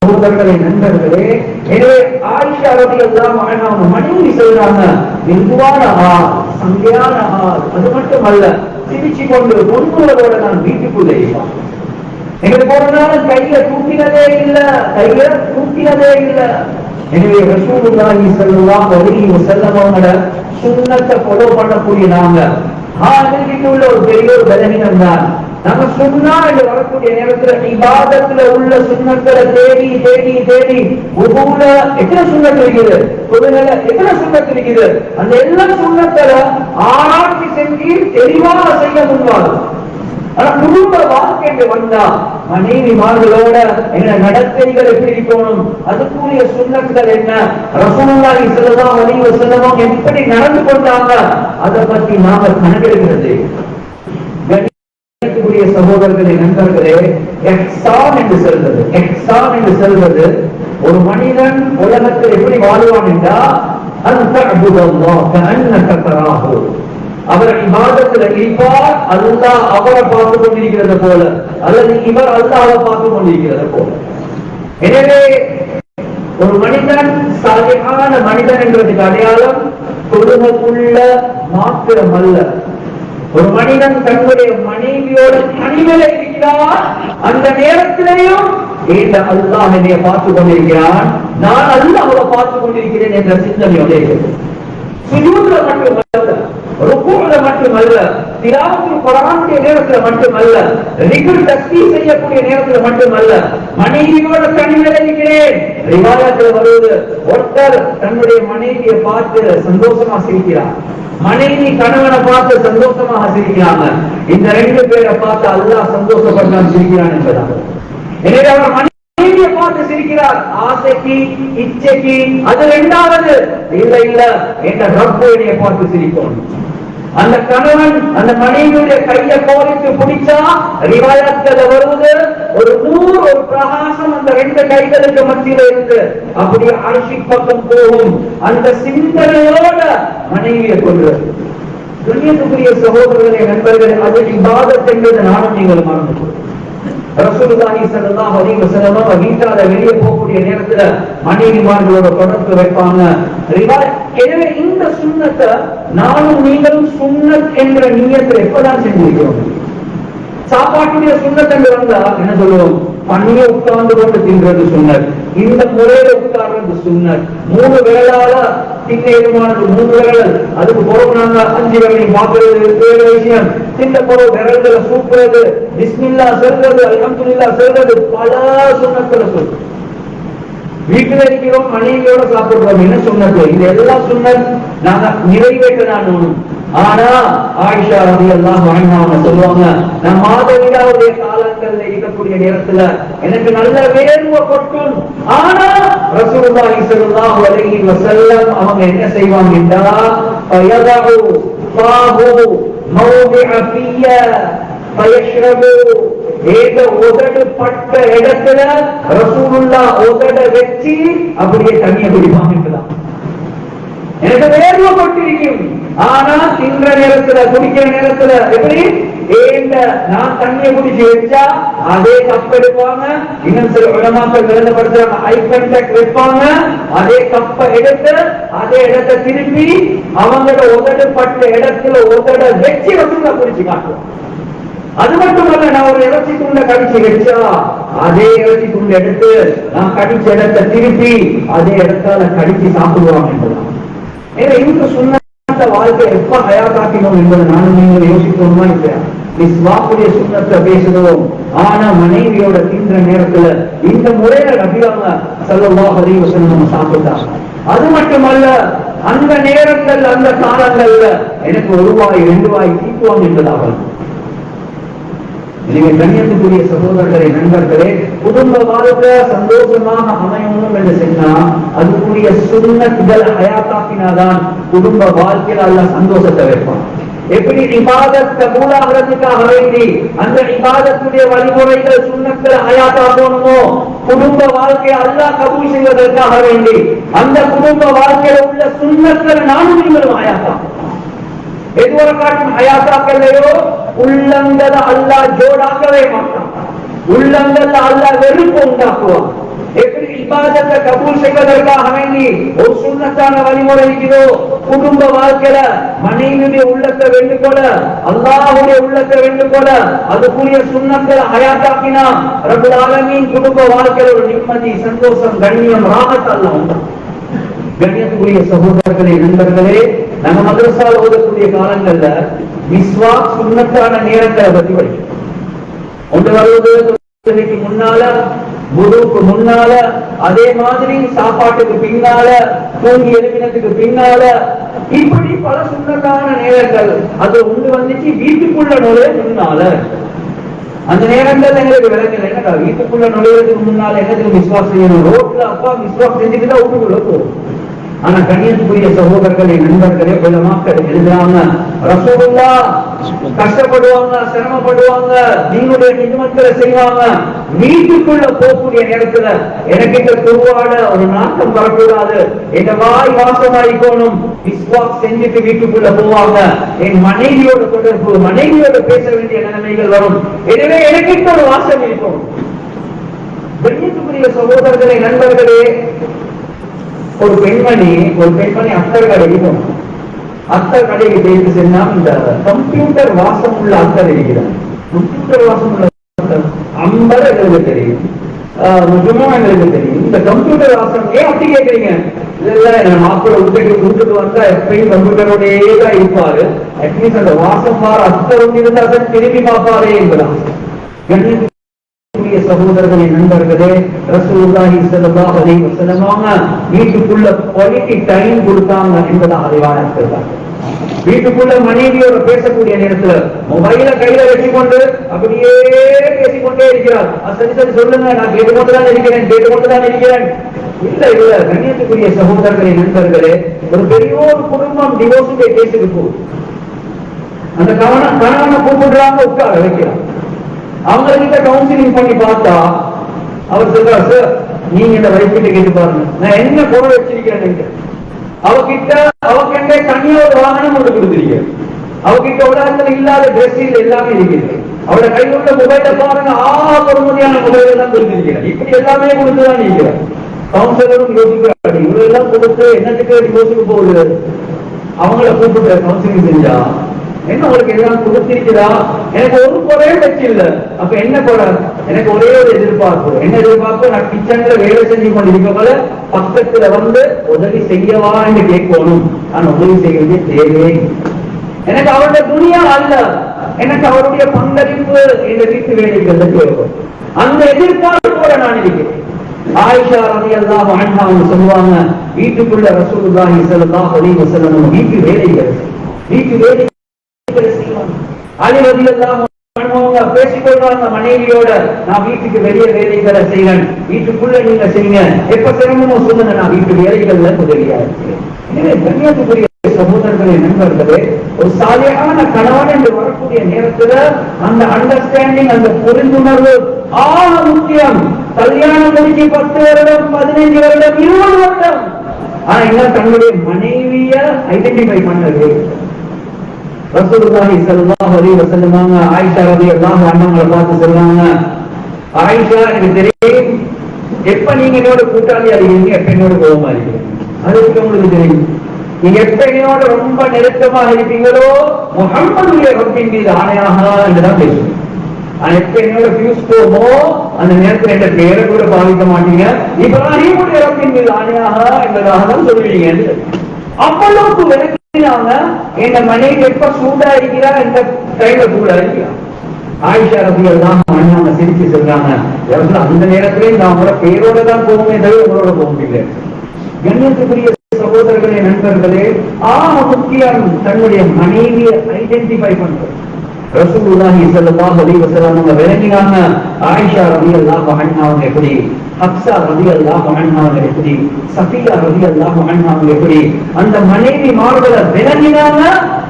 சகோதரர்களே, நண்பர்களே, எனவே ஆயிஷா ரலியல்லாஹு அன்ஹா மனைவி சொல்றாங்க, மிருதுவான ஆள், சங்கையான ஆள், அது மட்டுமல்ல சிரிச்சு கொண்டு பொன்முறுவலோட நான் வீட்டுக்குள்ளே இருப்பான். எங்களுக்கு ஒரு நாள் கையில தூக்கினதே இல்ல. எனவே ரசூலுல்லாஹி ஸல்லல்லாஹு அலைஹி வஸல்லம் அவங்களோட சுன்னத்தை ஃபாலோ பண்ணக்கூடிய நாங்க ஆதிக்கிட்டு உள்ள ஒரு பெரிய ஒரு பலவீனம் தான், நாங்க சுன்னா என்று வரக்கூடிய நேரத்துல இபாதத்துல உள்ள சுன்னங்களை தேடி உபூல எத்தனை சுன்னத் இருக்குது, தொழுகையில எத்தனை சுன்னத் இருக்குது, அந்த எல்லா சுன்னங்களை ஆராய்ச்சி செஞ்சு தெளிவாக செய்ய முன்வாங்க. ஆனா குடும்ப வாழ்க்கை வந்தா மனைவிமார்களோட என்ன நடத்தைகள் எப்படி இருக்கணும், அதுக்குரிய சுன்னத்துகள் என்ன, ரசூலுல்லாஹி ஸல்லல்லாஹு அலைஹி வஸல்லம் எப்படி நடந்து கொண்டாங்க, அதை பத்தி நாம கணக்கெடுக்கிறது. கண்ணியத்துக்குரிய சகோதரர்களே, நண்பர்களே, இஹ்சான் என்று சொல்வது ஒரு மனிதன் உலகத்தில் எப்படி வாழ்வான் என்றால், அன் தஅபுதல்லாஹ கஅன்னக தராஹு, அவர் இபாதத்தில் இருப்பார், அல்லாஹ் அவரை பார்த்துக் கொண்டிருக்கிறது போல, அல்லது இவர் அல்லாஹ்வை பார்த்துக் கொண்டிருக்கிறது போல. எனவே ஒரு மனிதன் சாலிஹான மனிதன் என்றதுக்கு அடையாளம் தொழுகைக்குள்ள மாத்திரம் அல்ல, ஒரு மனிதன் தன்னுடைய மனைவியோட தனிமையில இருக்கிறார், அந்த நேரத்திலேயும் அல்லாஹ் என்னைய பார்த்துக் கொண்டிருக்கிறான், நான் அல்லாஹ்வை பார்த்துக் கொண்டிருக்கிறேன் என்ற சிந்தனையோட சுஜூதுல மட்டுமல்ல, ருக்கூல மட்டுமல்ல, திலாவத்துல் குர்ஆனுடைய நேரத்துல மட்டுமல்ல, திக்ர் தஸ்பீஹ் செய்யக்கூடிய நேரத்துல மட்டுமல்ல, மனைவியோட தனிமையில இருக்கிறேன். ரிவாயத்துல வருது, ஒருத்தர் தன்னுடைய மனைவியை பார்த்து சந்தோஷமா சிரிக்கிறார், மனைவி கணவனை பார்த்து சந்தோஷமாக சிரிக்கிறாங்க. இந்த ரெண்டு பேரை பார்த்து அல்லாஹ் சந்தோஷப்பட்டான் சிரிக்கிறான் என்பதாக. எனவே அவர் மனைவியை பார்த்து சிரிக்கிறார், ஆசைக்கு இச்சைக்கு அது இரண்டாவது இல்ல என்ற ரப்பு என்னைய பார்த்து சிரிக்கணும். அந்த கணவன் அந்த மனைவியுடைய கையை கோரித்து பிடிச்சா ரிவாயத்துல வருவது ஒரு நூறு, ஒரு பிரகாசம் அந்த ரெண்டு கைகளுக்கு மத்தியில இருக்கு, அப்படியே அரிசி பக்கம் போகும். அந்த சிந்தனையோட மனைவியை கொள்வது. கண்ணியத்துக்குரிய சகோதரர்களே, நண்பர்களே, அது இபாதத் என்பது நானும் நீங்கள் மறந்து ரசூலுல்லாஹி ஸல்லல்லாஹு அலைஹி வஸல்லம் வீட்டால வெளியே போகக்கூடிய நேரத்துல மனைவிமார்களோட தொடர்பு வைப்பாங்க. எனவே இந்த சுன்னத்தை நானும் நீங்களும் சுன்னத் என்ற நியத்தில் எப்பதான் செஞ்சிருக்கிறோம்? சாப்பாட்டுடைய சுன்னத் என்று வந்தா என்ன சொல்லுவோம்? பணிய உட்கார்ந்து கொண்டு தின்றது சுன்னத், இந்த முறையில உட்கார்றது சுன்னத், 3 வேளால திண்ணேதுமானது 3 வேளல், அதுக்கு பிறகு நாங்க 5 வேளையும் பார்க்கிறது 7 விஷயம், தின்ன பிறகு விரல்களை சூப்புறது, பிஸ்மில்லா சொல்றது, அல்ஹம்துலில்லாஹ் சொல்றது, பல சுன்னத்துல சொல்றது. வீட்டுல இருக்கிறோம், மனைவியோட சாப்பிடுறோம், என்ன சுன்னத்து? இது எல்லா சுன்னத் நாங்க நிறைவேற்ற நான் ஒண்ணும். ஆனா ஆயிஷா ரலியல்லாஹு அன்ஹா சொல்லுவாங்க, நான் மாதவிடாவுடைய காலங்கள்ல இருக்கக்கூடிய நேரத்துல எனக்கு நல்ல வேர்வை கொட்டும். ஆனா ரசூலுல்லாஹி ஸல்லல்லாஹு அலைஹி வஸல்லம் அவங்க என்ன செய்வாங்க என்றால், ஃபயதஹு ஃபாஹு மௌதிஅ ஃபிய ஃபயஷ்ரபு, ஏக உதடு பட்ட இடத்துல ரசூலுல்லாஹ் உதட வெச்சி அப்படியே தண்ணியை குடிப்பாங்க. எனக்கு வேர்வை கொட்டிருக்கும். ஆனா தின்ற நேரத்துல குடிக்கிற நேரத்துல எப்படி நான் தண்ணியை குடிச்சு வச்சா அதே கப் எடுப்பாங்க. இன்னும் சில உலமாக்கள் விளங்கப்படுத்துறாங்க, ஐ கான்டாக்ட் வைப்பாங்க. அதே கப்பை எடுத்து அதே இடத்தை திருப்பி அவங்களோட உதடுப்பட்ட இடத்துல உதட வச்சு வசூல குடிச்சு காட்டுவாங்க. அது மட்டுமல்ல, நான் ஒரு இறைச்சி துண்டை கடிச்சு வச்சா அதே இறைச்சி துண்டை எடுத்து நான் கடிச்ச இடத்தை திருப்பி அதே இடத்தால கடிச்சு சாப்பிடுவாங்க என்பதுதான். இந்த சுண்ணத்த வாழ்க்கை எப்ப ஹயாத்தாக்கணும் என்பதை நானும் நீங்கள் யோசிக்கணுமா இல்லையா? மிஸ்வாக்குடைய சுண்ணத்தை பேசுகிறோம். ஆனா மனைவியோட தின்ற நேரத்துல இந்த முறையில நபியாங்க ஸல்லல்லாஹு அலைஹி வஸல்லம் நம்ம சாப்பிட்டாங்க. அது மட்டுமல்ல, அந்த நேரங்கள் அந்த காலங்கள்ல எனக்கு ₹1 ₹2 தீக்குவாங்க என்பதாக. எனவே கண்ணியத்துக்குரிய சகோதரர்களே, நண்பர்களே, குடும்ப வாழ்க்கை சந்தோஷமாக அமையணும் என்று சொன்னா அதுக்குரிய சுன்னத்துகள் ஹயாத்தாக்கினாதான் குடும்ப வாழ்க்கையில் அல்லாஹ் சந்தோஷத்தை வைப்பான். எப்படி இபாதத் கபூலாகிறதுக்காக வேண்டி அந்த இபாதத்துடைய வழிமுறைகள் சுன்னத்துகளை ஹயாத்தாக்கணுமோ, குடும்ப வாழ்க்கையை அல்லாஹ் கபூல் செய்வதற்காக வேண்டி அந்த குடும்ப வாழ்க்கையில உள்ள சுன்னத்துகளை நானும் நீங்களும் ஹயாத்தாக்கணும். எதுவரை காட்டும் ஹயாத்தாக்கலையோ உள்ளங்களை அல்லாஹ் ஜோடாக்கவே மாட்டான். உள்ளங்களை அல்லாஹ் வெறுப்பு உண்டாக்குவான். எப்படி இபாதத்தை கபூல் செய்வதற்காக வேண்டி ஒரு சுன்னத்தான வழிமுறை இருக்கிறதோ, குடும்ப வாழ்க்கையில மனைவியுடைய உள்ளத்தை வேண்டுகொள்ள அல்லாஹ்வுடைய உள்ளத்தை வேண்டுகொள்ள அதுக்குரிய சுன்னத்தை ஹயாத்தாக்கினா ரப்பல் ஆலமீன் குடும்ப வாழ்க்கையில ஒரு நிம்மதி, சந்தோஷம், கண்ணியம், ராஹத் அல்லாஹ் உண்டாக்கும். கண்ணியத்துக்குரிய சகோதரர்களே, நண்பர்களே, நம்ம மதரசால் ஓதக்கூடிய காலங்கள்ல மிஸ்வாக் சுன்னத்தான நேரங்களை பத்தி படிக்கும். ஒன்று வருவதற்கு முன்னால, குருவுக்கு முன்னால, அதே மாதிரி சாப்பாட்டுக்கு பின்னால, தூங்கி எழுப்பினத்துக்கு பின்னால, இப்படி பல சுன்னத்தான நேரங்கள். அது ஒன்று வந்துச்சு வீட்டுக்குள்ள நுழைய முன்னால. அந்த நேரங்கள் எங்களுக்கு விளங்கல. என்னடா வீட்டுக்குள்ள நுழைவதற்கு முன்னால என்னத்துக்கு மிஸ்வாக் செய்யணும்? ரோட்ல அப்பா மிஸ்வாக் செஞ்சுட்டு தான் வீட்டுக்குள்ள போகும். ஆனா கண்ணியத்துக்குரிய சகோதரர்களே, நண்பர்களே, உலமாக்கள் எழுதுறாங்க, ரசூலுல்லாஹ் கஷ்டப்படுவாங்க, சிரமப்படுவாங்க, நீங்களுடைய நிஜமத்துல செய்வாங்க. வீட்டுக்குள்ள போகக்கூடிய நேரத்துல எனக்கு இந்த குருவாட ஒரு நாட்டம் வரக்கூடாது, என் வாய் வாசமாயிக்கணும். மிஸ்வாக் செஞ்சுட்டு வீட்டுக்குள்ள போவாங்க. என் மனைவியோட தொடர்பு, மனைவியோட பேச வேண்டிய நிலைமைகள் வரும். எனவே எனக்கு ஒரு வாசம் இருக்கும். கண்ணியத்துக்குரிய சகோதரர்களே, நண்பர்களே, ஒரு பெண்மணி அத்தர் கடைக்கு போனோம். அத்தர் கடைக்கு போயிட்டு சென்னா இந்த கம்ப்யூட்டர் வாசம் உள்ள அத்தர் இருக்கிறார். கம்ப்யூட்டர் வாசம் உள்ள அம்பர் எங்களுக்கு தெரியும், எங்களுக்கு தெரியும். இந்த கம்ப்யூட்டர் வாசம் ஏன் அப்படி கேட்கறீங்க? இல்ல மாப்பிள்ள விட்டுட்டு வந்தா எப்பயும் கம்ப்யூட்டரோடயே தான் இருப்பாரு. அட்லீஸ்ட் அந்த வாசம் மாற அத்தர் இருந்தா தான் திரும்பி பார்ப்பாரே என்கிறான். சகோதரர்களே, நண்பர்களே, ரசூலுல்லாஹி ஸல்லல்லாஹு அலைஹி வஸல்லம் வீட்டுக்குள்ள குவாலிட்டி டைம் கொடுத்தாங்க என்பதை அறிவான இருக்கிறார். வீட்டுக்குள்ள மனைவியோட பேசக்கூடிய நேரத்துல மொபைல கையில வச்சுக்கொண்டு அப்படியே பேசிக்கொண்டே இருக்கிறார். சரி சரி சொல்லுங்க, நான் கேட்டுக்கொண்டுதான் இருக்கிறேன். இல்ல கண்ணியத்துக்குரிய சகோதரர்களே, நண்பர்களே, ஒரு பெரிய ஒரு குடும்பம் டிவோர்ஸுடைய கேஸுக்கு போகுது. அந்த கணவனை கூப்பிடுறாங்க, உட்கார வைக்கிறாங்க. அவங்க கிட்ட கவுன்சிலிங் பண்ணி பார்த்தா அவர் சொல்றாரு, சார் நீங்க இந்த வைப்பிட்டு கேட்டு பாருங்க, நான் என்ன பொருள் வச்சிருக்கேன். அவகிட்ட தனியா ஒரு வாகனம் ஒன்று கொடுத்திருக்கேன். அவகிட்ட உலகத்துல இல்லாத டிரெஸ் எல்லாமே இருக்குது. அவளோட கையில் உள்ள மொபைல பாருங்க, பொறுமதியான மொபைல் எல்லாம் கொடுத்திருக்கிறேன். இப்படி எல்லாமே கொடுத்துதான் நீங்க கவுன்சிலரும் யோசிக்கிறாங்க. இவ்வளவு எல்லாம் கொடுத்து என்னத்துக்கு டிவோர்ஸுக்கு போகுது? அவங்கள கூப்பிட்டு கவுன்சிலிங் செஞ்சா என்ன உங்களுக்கு எல்லாம் கொடுத்திருக்கிறா? எனக்கு ஒரு குறையே வச்சு இல்ல. அப்ப என்ன குறை? எனக்கு ஒரே ஒரு எதிர்பார்ப்பு. என்ன எதிர்பார்ப்பு? நான் கிச்சன்ல வேலை செஞ்சு கொண்டிருக்கவங்கள பக்கத்துல வந்து உதவி செய்யவா என்று கேட்கணும். நான் உதவி செய்யறது தேவையே. எனக்கு அவருடைய துணியா அல்ல, எனக்கு அவருடைய பங்களிப்பு இந்த வீட்டு வேலைகள் தேவை. அந்த எதிர்பார்ப்போட நான் இருக்கிறேன். ஆயிஷா ரலியல்லாஹு அன்ஹா அவங்க சொல்லுவாங்க, வீட்டுக்குள்ள ரசூலுல்லாஹி ஸல்லல்லாஹு அலைஹி வஸல்லம் வீட்டு வேலைகள் அலி ரலியல்லாஹு அன்ஹு பேசிக்கொள்றாங்க மனைவியோட, நான் வீட்டுக்கு வெளியே வேலைகளை செய்யறேன், வீட்டுக்குள்ள நீங்க செய்யுங்க, எப்ப சிரமமோ சொல்லுங்க, நான் வீட்டு வேலைகள்ல உதவியா இருக்கிறேன். எனவே கண்ணியத்துக்குரிய சகோதரர்களே, நண்பர்களே, ஒரு சாலியான கணவன் என்று வரக்கூடிய நேரத்துல அந்த அண்டர்ஸ்டாண்டிங், அந்த புரிந்துணர்வு முக்கியம். கல்யாணம் முடிஞ்சு 10 வருடம், 15 வருடம், 20 வருடம் ஆனா இன்னும் தன்னுடைய மனைவிய ஐடென்டிஃபை பண்ணவே. ரசூலுல்லாஹி ஸல்லல்லாஹு அலைஹி வஸல்லம் ஆயிஷா ரலியல்லாஹு அன்ஹா பார்த்து சொல்றாங்க, ஆயிஷா எனக்கு தெரியும் எப்ப நீங்க என்னோட கூட்டாளியா இருக்கீங்க, எப்ப என்னோட கோபமா இருக்கீங்க, அது உங்களுக்கு தெரியும். நீங்க எப்ப என்னோட ரொம்ப நெருக்கமாக இருப்பீங்களோ முஹம்மதுடைய ரப்பின் மீது ஆணையாக என்றுதான் பேசுவீங்க. ஆனா எப்ப என்னோட ஃபியூஸ் போமோ அந்த நேரத்தில் என்ற பெயரை கூட பாவிக்க மாட்டீங்க, இப்ராஹிமுடைய ரப்பின் மீது ஆணையாக என்பதாக தான் சொல்லுவீங்க. அவ்வளவுக்கு விளக்கினாங்க என் மனைவி எப்ப சூடா இருக்கிறா எந்த டைம்ல சூடா இருக்கிறா. ஆயிஷா ரலியல்லாஹு அன்ஹா சிரிச்சு சொல்றாங்க, அந்த நேரத்திலே நான் உங்களோட பேரோட தான் போகுமே தவிர உங்களோட போக முடியல. கண்ணியத்துக்குரிய சகோதரர்களே, நண்பர்களே, முக்கியம் தன்னுடைய மனைவியை ஐடென்டிஃபை பண்றது. ரசூலுல்லாஹி ஸல்லல்லாஹு அலைஹி வஸல்லம் அவங்க விளங்கினாங்க ஆயிஷா ரலியல்லாஹு அன்ஹா எப்படி, ஹப்ஸா ரலியல்லாஹு அன்ஹா எப்படி, சஃபியா ரலியல்லாஹு அன்ஹா எப்படி அந்த மனைவி மார்களை விளங்கினாங்க.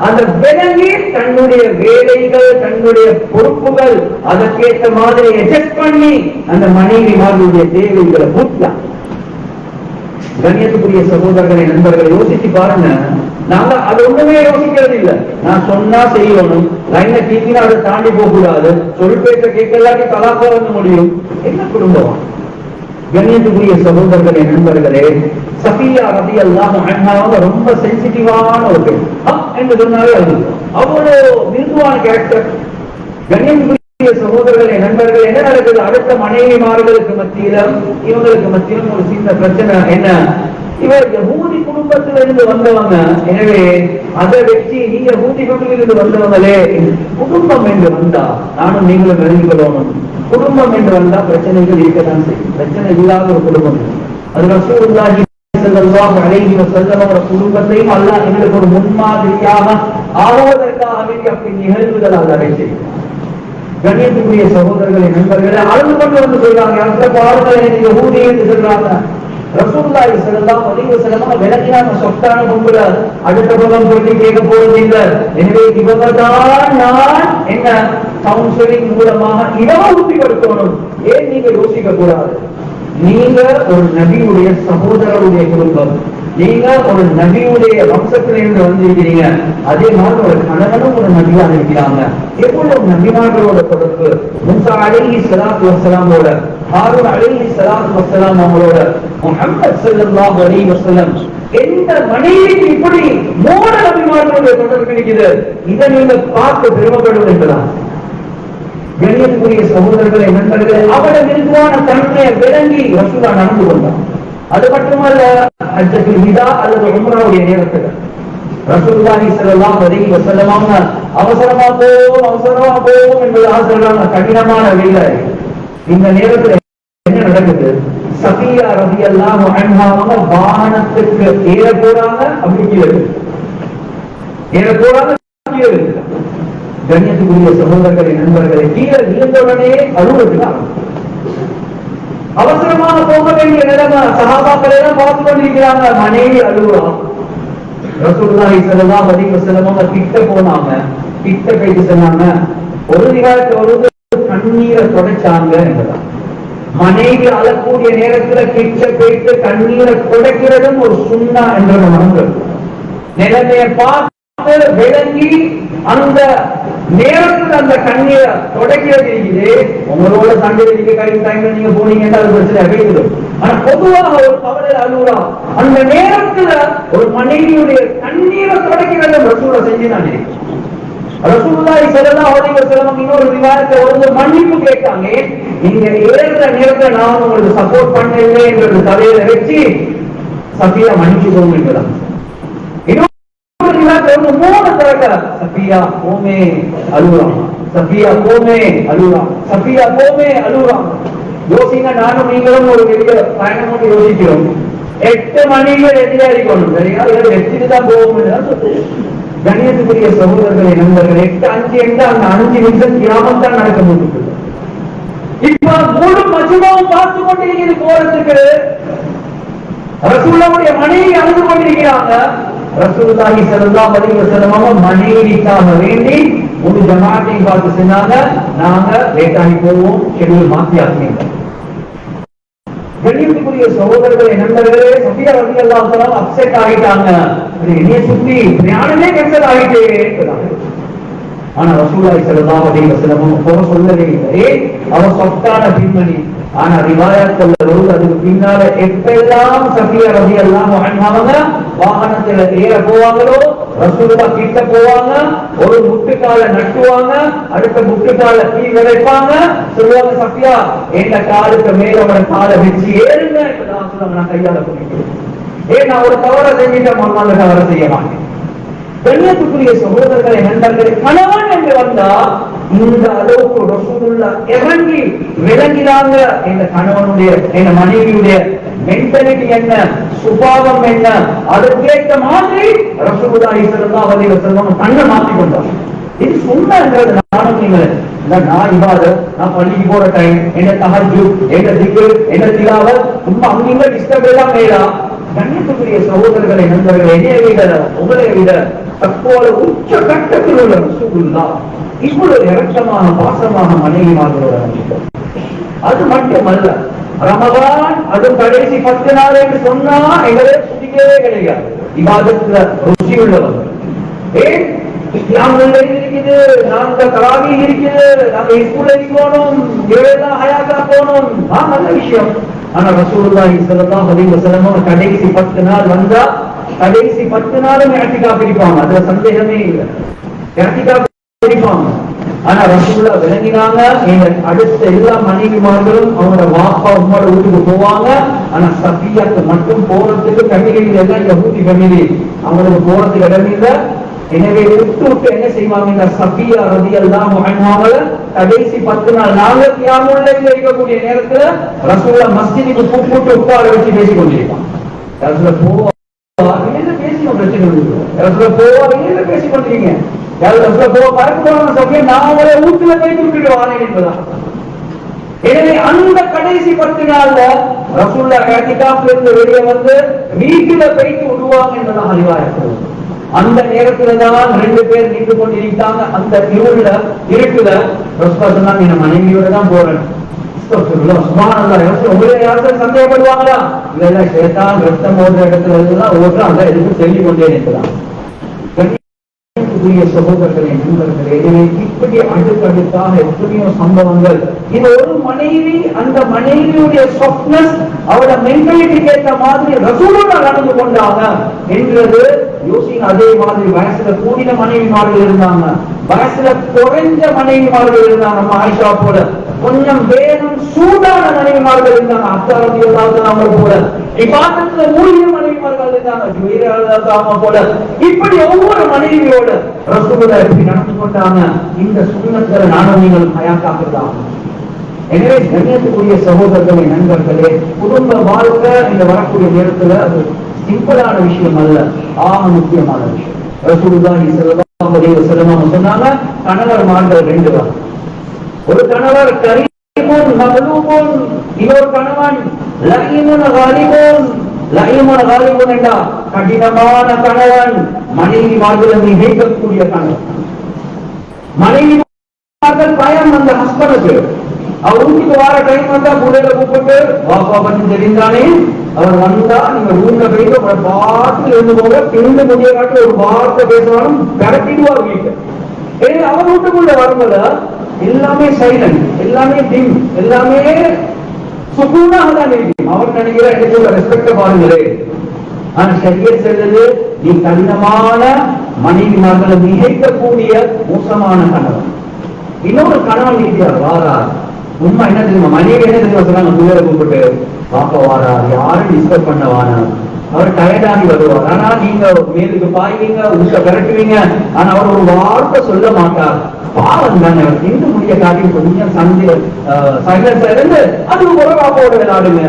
அந்த விளங்கி தன்னுடைய வேலைகள் தன்னுடைய பொறுப்புகள் அதற்கேற்ற மாதிரி அட்ஜஸ்ட் பண்ணி அந்த மனைவி மார்களுடைய தேவைகளை பூர்த்தியாங்க. கண்ணியத்துக்குரிய சகோதரர்களை, நண்பர்களை யோசிச்சு பாருங்க. நாங்க அது ஒண்ணுமே யோசிக்கிறது இல்ல. நான் சொன்னா செய்யணும், லைன்ல தீங்கினா அதை தாண்டி போக கூடாது, சொல் பேச கேட்கலாட்டி தலாக்கா வந்து முடியும். என்ன குடும்பம்? கண்ணியத்துக்குரிய சகோதரர்களே, நண்பர்களே, சஃபியா ரலியல்லாஹு அன்ஹா ரொம்ப சென்சிட்டிவான ஒரு பெண் என்று சொன்னாலே அது அவ்வளவு மிருதுவான கேரக்டர். கண்ணியத்துக்குரிய சகோதரர்களே, நண்பர்கள், என்ன நடக்குது? அடுத்த மனைவிமார்களுக்கு மத்தியிலும் இவங்களுக்கு மத்தியிலும் ஒரு சின்ன பிரச்சனை. என்ன? இவர் யஹூதி குடும்பத்திலிருந்து வந்தவங்க, எனவே அதை வச்சு நீங்க யஹூதி குடும்பத்திலிருந்து வந்தவங்களே, குடும்பம் என்று வந்தா நானும் நீங்களும் விளங்கிக் கொள்ளணும். குடும்பம் என்று வந்தா பிரச்சனைகள் இருக்கத்தான் செய்யும். பிரச்சனை இல்லாத ஒரு குடும்பம் அது ரசூலுல்லாஹி ஸல்லல்லாஹு அலைஹி வஸல்லம் குடும்பத்தையும் அல்லாஹ் எங்களுக்கு ஒரு முன்மாதிரியாக ஆவதற்காக வேண்டிய நிகழ்வுகள் அல்லாஹ் செய்கிறார். கண்ணியத்துக்குரிய சகோதரர்களை, நண்பர்களை, அழுது கொண்டு வந்து சொல்றாங்க, அந்த பாடல்களை நீங்க யஹூதி என்று சொல்றாங்க. ரசூலுல்லாஹி ஸல்லல்லாஹு அலைஹி வஸல்லம் விளக்கினாங்க, சொத்தான பொம்புல அடுத்த பக்கம் சொல்லி கேட்க போறது இல்லை. எனவே இவங்கதான் நான் என்ன கவுன்சிலிங் மூலமாக இவங்க உறுதிப்படுத்தணும். ஏன் நீங்க யோசிக்க கூடாது? நீங்க ஒரு நபியுடைய சகோதரருடைய குடும்பம், நீங்க ஒரு நபியுடைய வம்சத்திலிருந்து வந்திருக்கிறீங்க. அதே மாதிரி ஒரு கணவனும் ஒரு நபியாக இருக்கிறாங்க. எவ்வளவு நபிமார்களோட தொடர்பு! மூசா அலைஹிஸ்ஸலாத்து வஸ்ஸலாமோட, ஹாரூன் அலைஹிஸ்ஸலாத்து வஸ்ஸலாம் அவங்களோட, முஹம்மது ஸல்லல்லாஹு அலைஹி வஸல்லம், எந்த மனைவிக்கு இப்படி 3 நபிமார்களுடைய தொடர்பு இருக்குது? இதை நீங்க பார்த்து பெருமைப்படுவது என்பதான். கண்ணியத்துக்குரிய சகோதரர்களை, நண்பர்களே, அவட விருதுவான தன்மையை விளங்கி ரசூலா நடந்து கொண்டார். அது மட்டுமல்ல, ஹஜ்ஜத்துல் விதா அல்லது உம்ராவுடைய நேரத்தில் ரசூலுல்லாஹி ஸல்லல்லாஹு அலைஹி வஸல்லம் அவசரமா போவோம் என்பதாக சொல்றாங்க. கடினமான வேலை. இந்த நேரத்தில் என்ன நடக்குது? சஃபியா ரலியல்லாஹு அன்ஹா வாகனத்துக்கு ஏற போறாங்க, அப்படி கீழே ஏற போறாங்க, கீழே இருக்கிறாங்க. கண்ணியத்துக்குரிய சகோதரர்களை, நண்பர்களை, கீழே விழுந்த உடனே அழுவதுதான் அவசரமாக போக வேண்டிய நிலைமை. சஹாபாக்கள் எல்லாம் பார்த்து கொண்டிருக்கிறாங்க, மனைவி அழுகுறான். ரசூலுல்லாஹி ஸல்லல்லாஹு அலைஹி வஸல்லம் கிட்ட போனாங்க. கிட்ட போயிட்டு சொன்னாங்க, ஒரு நிகழ்ச்சி ஒரு கண்ணீரை தொடச்சாங்க என்பதான். மனைவி அழக்கூடிய நேரத்துல கிட்ட போயிட்டு கண்ணீரை தொடக்கிறதும் ஒரு சுன்னா என்ற மனங்கள் நிலைமையை பார்த்து விளங்கி அந்த நேரத்தில் அந்த கண்ணீரை தொடக்கிறது இருக்குது. உங்களோட சண்டை நீங்க டைம்ல நீங்க போனீங்கன்னா அது பிரச்சனை அகைவிடும். ஆனா பொதுவாக ஒரு கவலையில் அழுகுறா, அந்த நேரத்துல ஒரு மனைவியுடைய கண்ணீரை தொடக்கிறது ரசூலை செஞ்சு நான் நினைக்கிறேன். ரசூலுல்லாஹி ஸல்லல்லாஹு அலைஹி வஸல்லம் இன்னொரு விவாதத்தை வந்து மன்னிப்பு கேட்டாங்க. நீங்க ஏறுற நேரத்துல நான் உங்களுக்கு சப்போர்ட் பண்ணல என்ற தலையில வச்சு சஃபியா மன்னிச்சு போகிறாங்க. சஃபியா கோமே அழுகுறான், சஃபியா கோமே அழுகுறான், சஃபியா கோமே அழுகுறான். யோசிங்க, நானும் நீங்களும் ஒரு பெரிய பயணம் வந்து யோசிக்கிறோம். 8 மணிகள் எதிரா இருக்கணும், சரியா? வச்சுட்டு தான் போவோம். கண்ணியத்துக்குரிய சகோதரர்களை, நண்பர்கள், 8:05 என்றால் அந்த 5 நிமிஷம் கிராமம் தான் நடக்க முடியும். இப்ப முழு மஜ்மாவும் பார்த்து கொண்டிருக்கிறது போறதுக்கு ரசூலுல்லாஹ்வுடைய மனைவி அழுது கொண்டிருக்கிறாங்க. ரசூலுல்லாஹி ஸல்லல்லாஹு அலைஹி வஸல்லம் மனைவிக்காக வேண்டி ஒரு ஜமாஅத்தையும் பார்த்து சொன்னாங்க, நாங்க லேட்டாகி போவோம், ஷெட்யூல் மாத்தி ஆக்குங்க. கண்ணியத்துக்குரிய சகோதரர்களே, நண்பர்களே, சஃபியா ரலியல்லாஹு தஆலா அப்செட் ஆயிட்டாங்க. என்னைய சுத்தி ஞானமே கேன்சல் ஆயிட்டே. ஆனா ரசூலுல்லாஹி ஸல்லல்லாஹு அலைஹி வஸல்லம் போக சொல்லவே இல்லை. அவர் சொத்தான பின்மணி. ஆனா ரிவாயத்துல வருது, அதுக்கு பின்னால எப்பெல்லாம் சஃபியா ரலியல்லாஹு அன்ஹாவங்க வாகனத்துல ஏற போவாங்களோ ரசூலுல்லாஹ் கிட்ட போவாங்க, ஒரு முட்டுக்கால நட்டுவாங்க, அடுத்த முட்டுக்கால கீழ வைப்பாங்க, சொல்லுவாங்க சஃபியா எந்த காலுக்கு மேல அவட காலை வச்சு ஏறுங்க. இப்பதான் சொல்லுவாங்க நான் கையால பண்ணிக்கிறேன். நான் ஒரு தவறை செஞ்சுட்டேன், மறுநாள் தவறை செய்ய மாட்டேன். கண்ணியத்துக்குரிய சகோதரர்களை, நண்பர்களே, கணவன் என்று வந்தா இந்த அளவுக்கு ரசூலுல்லாஹ் இறங்கி விளங்கினாங்க. இந்த கணவனுடைய இந்த மனைவியுடைய மென்டாலிட்டி என்ன, சுபாவம் என்ன, அதுக்கேற்ற மாதிரி ரசூலுல்லாஹி ஸல்லல்லாஹு அலைஹி வஸல்லம் தன்னை மாற்றிக் கொண்டார். இது சுன்னங்கிறது நானும் நீங்கள் நான் இபாதத், நான் பள்ளிக்கு போற டைம், என்ன தஹஜ்ஜுத், என்ன திக்ர், என்ன திலாவத், சும்மா அங்கங்க டிஸ்டர்ப் எல்லாம் மேலாம். கண்ணியத்துக்குரிய சகோதரர்களை, நண்பர்கள், என்னைய விட உங்களை விட தற்போது உச்ச கட்டத்தில் உள்ள ரசூலுல்லாஹ் இவ்வளவு இரக்கமான பாசமாக மனைவிமார்களோட அது மட்டுமல்ல, ரமதான் அது கடைசி 10 நாள் என்று சொன்னா எங்களை சுத்திக்கவே கிடையாது. இபாதத்துல ருசி உள்ளவர்கள் இருக்குது, நாங்க தராவி இருக்குது, நாங்க ஸ்கூலுக்கு போனோம், இவையெல்லாம் ஹயாத்தா போனோம், நல்ல விஷயம். ஆனா ரசூலுல்லாஹி ஸல்லல்லாஹு அலைஹி வஸல்லம் கடைசி 10 நாள் வந்தா கடைசி 10 நாளும் இஅ்திகாஃப் இருப்பாங்க. அதுல சந்தேகமே இல்லை, இஅ்திகாஃப் இருப்பாங்க. ஆனா ரசூலுல்லாஹ் விளங்கினாங்க, இந்த அடுத்த எல்லா மனைவிமார்களும் அவங்களோட வாப்பா உம்மோட வீட்டுக்கு போவாங்க. ஆனா சஃபியாக்கு மட்டும் போறதுக்கு ஃபேமிலியில எல்லாம் யஹூதி ஃபேமிலி, அவங்களுக்கு போறதுக்கு இடம் இல்லை. எனவே விட்டு என்ன செய்வாங்க, இந்த சஃபியா ரலியல்லாஹு அன்ஹாவ கடைசி 10 நாள் நாங்க கியாமுல் லைல்ல இருக்கக்கூடிய நேரத்துல ரசூலுல்லாஹ் மஸ்ஜிதுக்கு கூப்பிட்டு உட்கார வச்சு பேசிக் கொண்டிருப்பாங்க. ரசூலுல்லாஹ் போவா என்ன பேசினோம், பிரச்சனை இல்லை. ரசூலுல்லாஹ் போவா என்ன பேசிக் கொண்டிருக்கீங்க, ரசூலுல்லாஹ் போவா பறக்குறாங்க, சஃபியா நான் அவரை வீட்டுல போய் கூப்பிட்டு வாரேன் என்பதான். எனவே அந்த கடைசி 10 நாள்ல ரசூலுல்லாஹ் இஅ்திகாஃப்ல இருந்து வெளியே வந்து வீட்டுல போயிட்டு விடுவாங்க என்பதான் அறிவாயிருக்கு. அந்த நேரத்துல தான் 2 பேர் நின்று கொண்டிருக்காங்க. அந்த இருட்டுல ரசூலுல்லாஹ் சொன்னாங்க, என் மனைவியோட தான் போறேன். சுப்ஹானல்லாஹ், உங்களை யாரும் சந்தேகப்படுவாங்களா? இதெல்லாம் ஷைத்தான் ரத்தம் ஓடுற இடத்துல எல்லாம் ஓடுற அந்த எதுக்கு சொல்லி கொண்டே இருக்கிறான். சகோதரர்களே, நண்பர்களே, இப்படி அடுக்கடுக்காக எத்தனையோ சம்பவங்கள். இது ஒரு மனைவி, அந்த மனைவியுடைய சொப்னஸ் அவட மென்டாலிட்டிக்கு ஏற்ற மாதிரி ரசூலுல்லாஹ் நடந்து கொண்டாங்க என்றது யோசிங்க. அதே மாதிரி வயசுல கூடின மனைவிமார்கள் இருந்தாங்க, வயசுல குறைஞ்ச மனைவிமார்கள் இருந்தாங்க. நம்ம ஆயிஷா போல கொஞ்சம் வேணும் சூடான மனைவிமார்கள் இருந்தாங்க, அப்சா ரலியல்லாஹு அன்ஹா போல இபாதத்துல மூழ்கிய மனைவிமார்கள் இருந்தாங்க, ஜுவைரியா போல. இப்படி ஒவ்வொரு மனைவியோட ரசூலுல்லாஹ் எப்படி நடந்து கொண்டாங்க. இந்த சுன்னத்களை நானும் நீங்களும் ஹயாத்தாக்குறதாம். எனவே கண்ணியத்துக்குரிய சகோதரர்களே, நண்பர்களே, குடும்ப வாழ்க்கை இந்த வரக்கூடிய நேரத்துல அது சிம்பிளான விஷயம் அல்ல, ஆக முக்கியமான விஷயம். ரசூலுல்லாஹி ஸல்லல்லாஹு அலைஹி வஸல்லம் சொன்னாங்க, கணவர்மார்கள் 2 தான். ஒரு கணவர் கரீமுன் மக்லூபுன், இன்னொரு கணவன் லஈமுன் காலிபுன். லஈமுன் காலிபுன் என்றா கடினமான கணவன், மனைவிமார்களை மிகைக்கக்கூடிய கணவன். மனைவிமார்கள் பயம் அந்த ஹஸ்பண்டுக்கு. அவர் வீட்டுக்கு வர டைம் வந்தா புள்ளையில கூப்பிட்டு வாப்பா பண்ணி தெரிந்தானே, அவர் வந்தா நீங்க ரூம்ல போயிட்டு அவரை பார்த்து இருந்து போக பிரிந்து முடிய காட்டி ஒரு வார்த்தை பேசுவாலும் கரெக்டிடுவார் வீட்டு. அவர் வீட்டுக்குள்ள வரும்போது எல்லாமே சைலண்ட், எல்லாமே டிம், எல்லாமே சுக்கூனாக தான் இருக்கும். அவர் நினைக்கிற எனக்கு ரெஸ்பெக்ட பாருங்களே. ஆனா ஷரியத் சொல்லுது, நீ கடினமான மனைவிமார்களை மிகைக்கக்கூடிய மோசமான கணவன். இன்னொரு கணவன் இருக்கிறார், வாரார். உண்மை என்ன தெரியுமா, மனைவி என்ன தெரியுமா சொன்னாங்க, புள்ளைய கூப்பிட்டு பாப்பா வாரார், யாரும் டிஸ்டர்ப் பண்ணவான, அவர் டயர்டாகி வருவார். ஆனா நீங்க மேலுக்கு பாய்வீங்க, உள்ள விரட்டுவீங்க, ஆனா அவர் ஒரு வார்த்தை சொல்ல மாட்டார். பாவம் தானே, அவர் திண்டு முடிய காட்டி கொஞ்சம் சைலன்ஸா இருந்து அது ஒரு பாப்பாவோட விளையாடுங்க.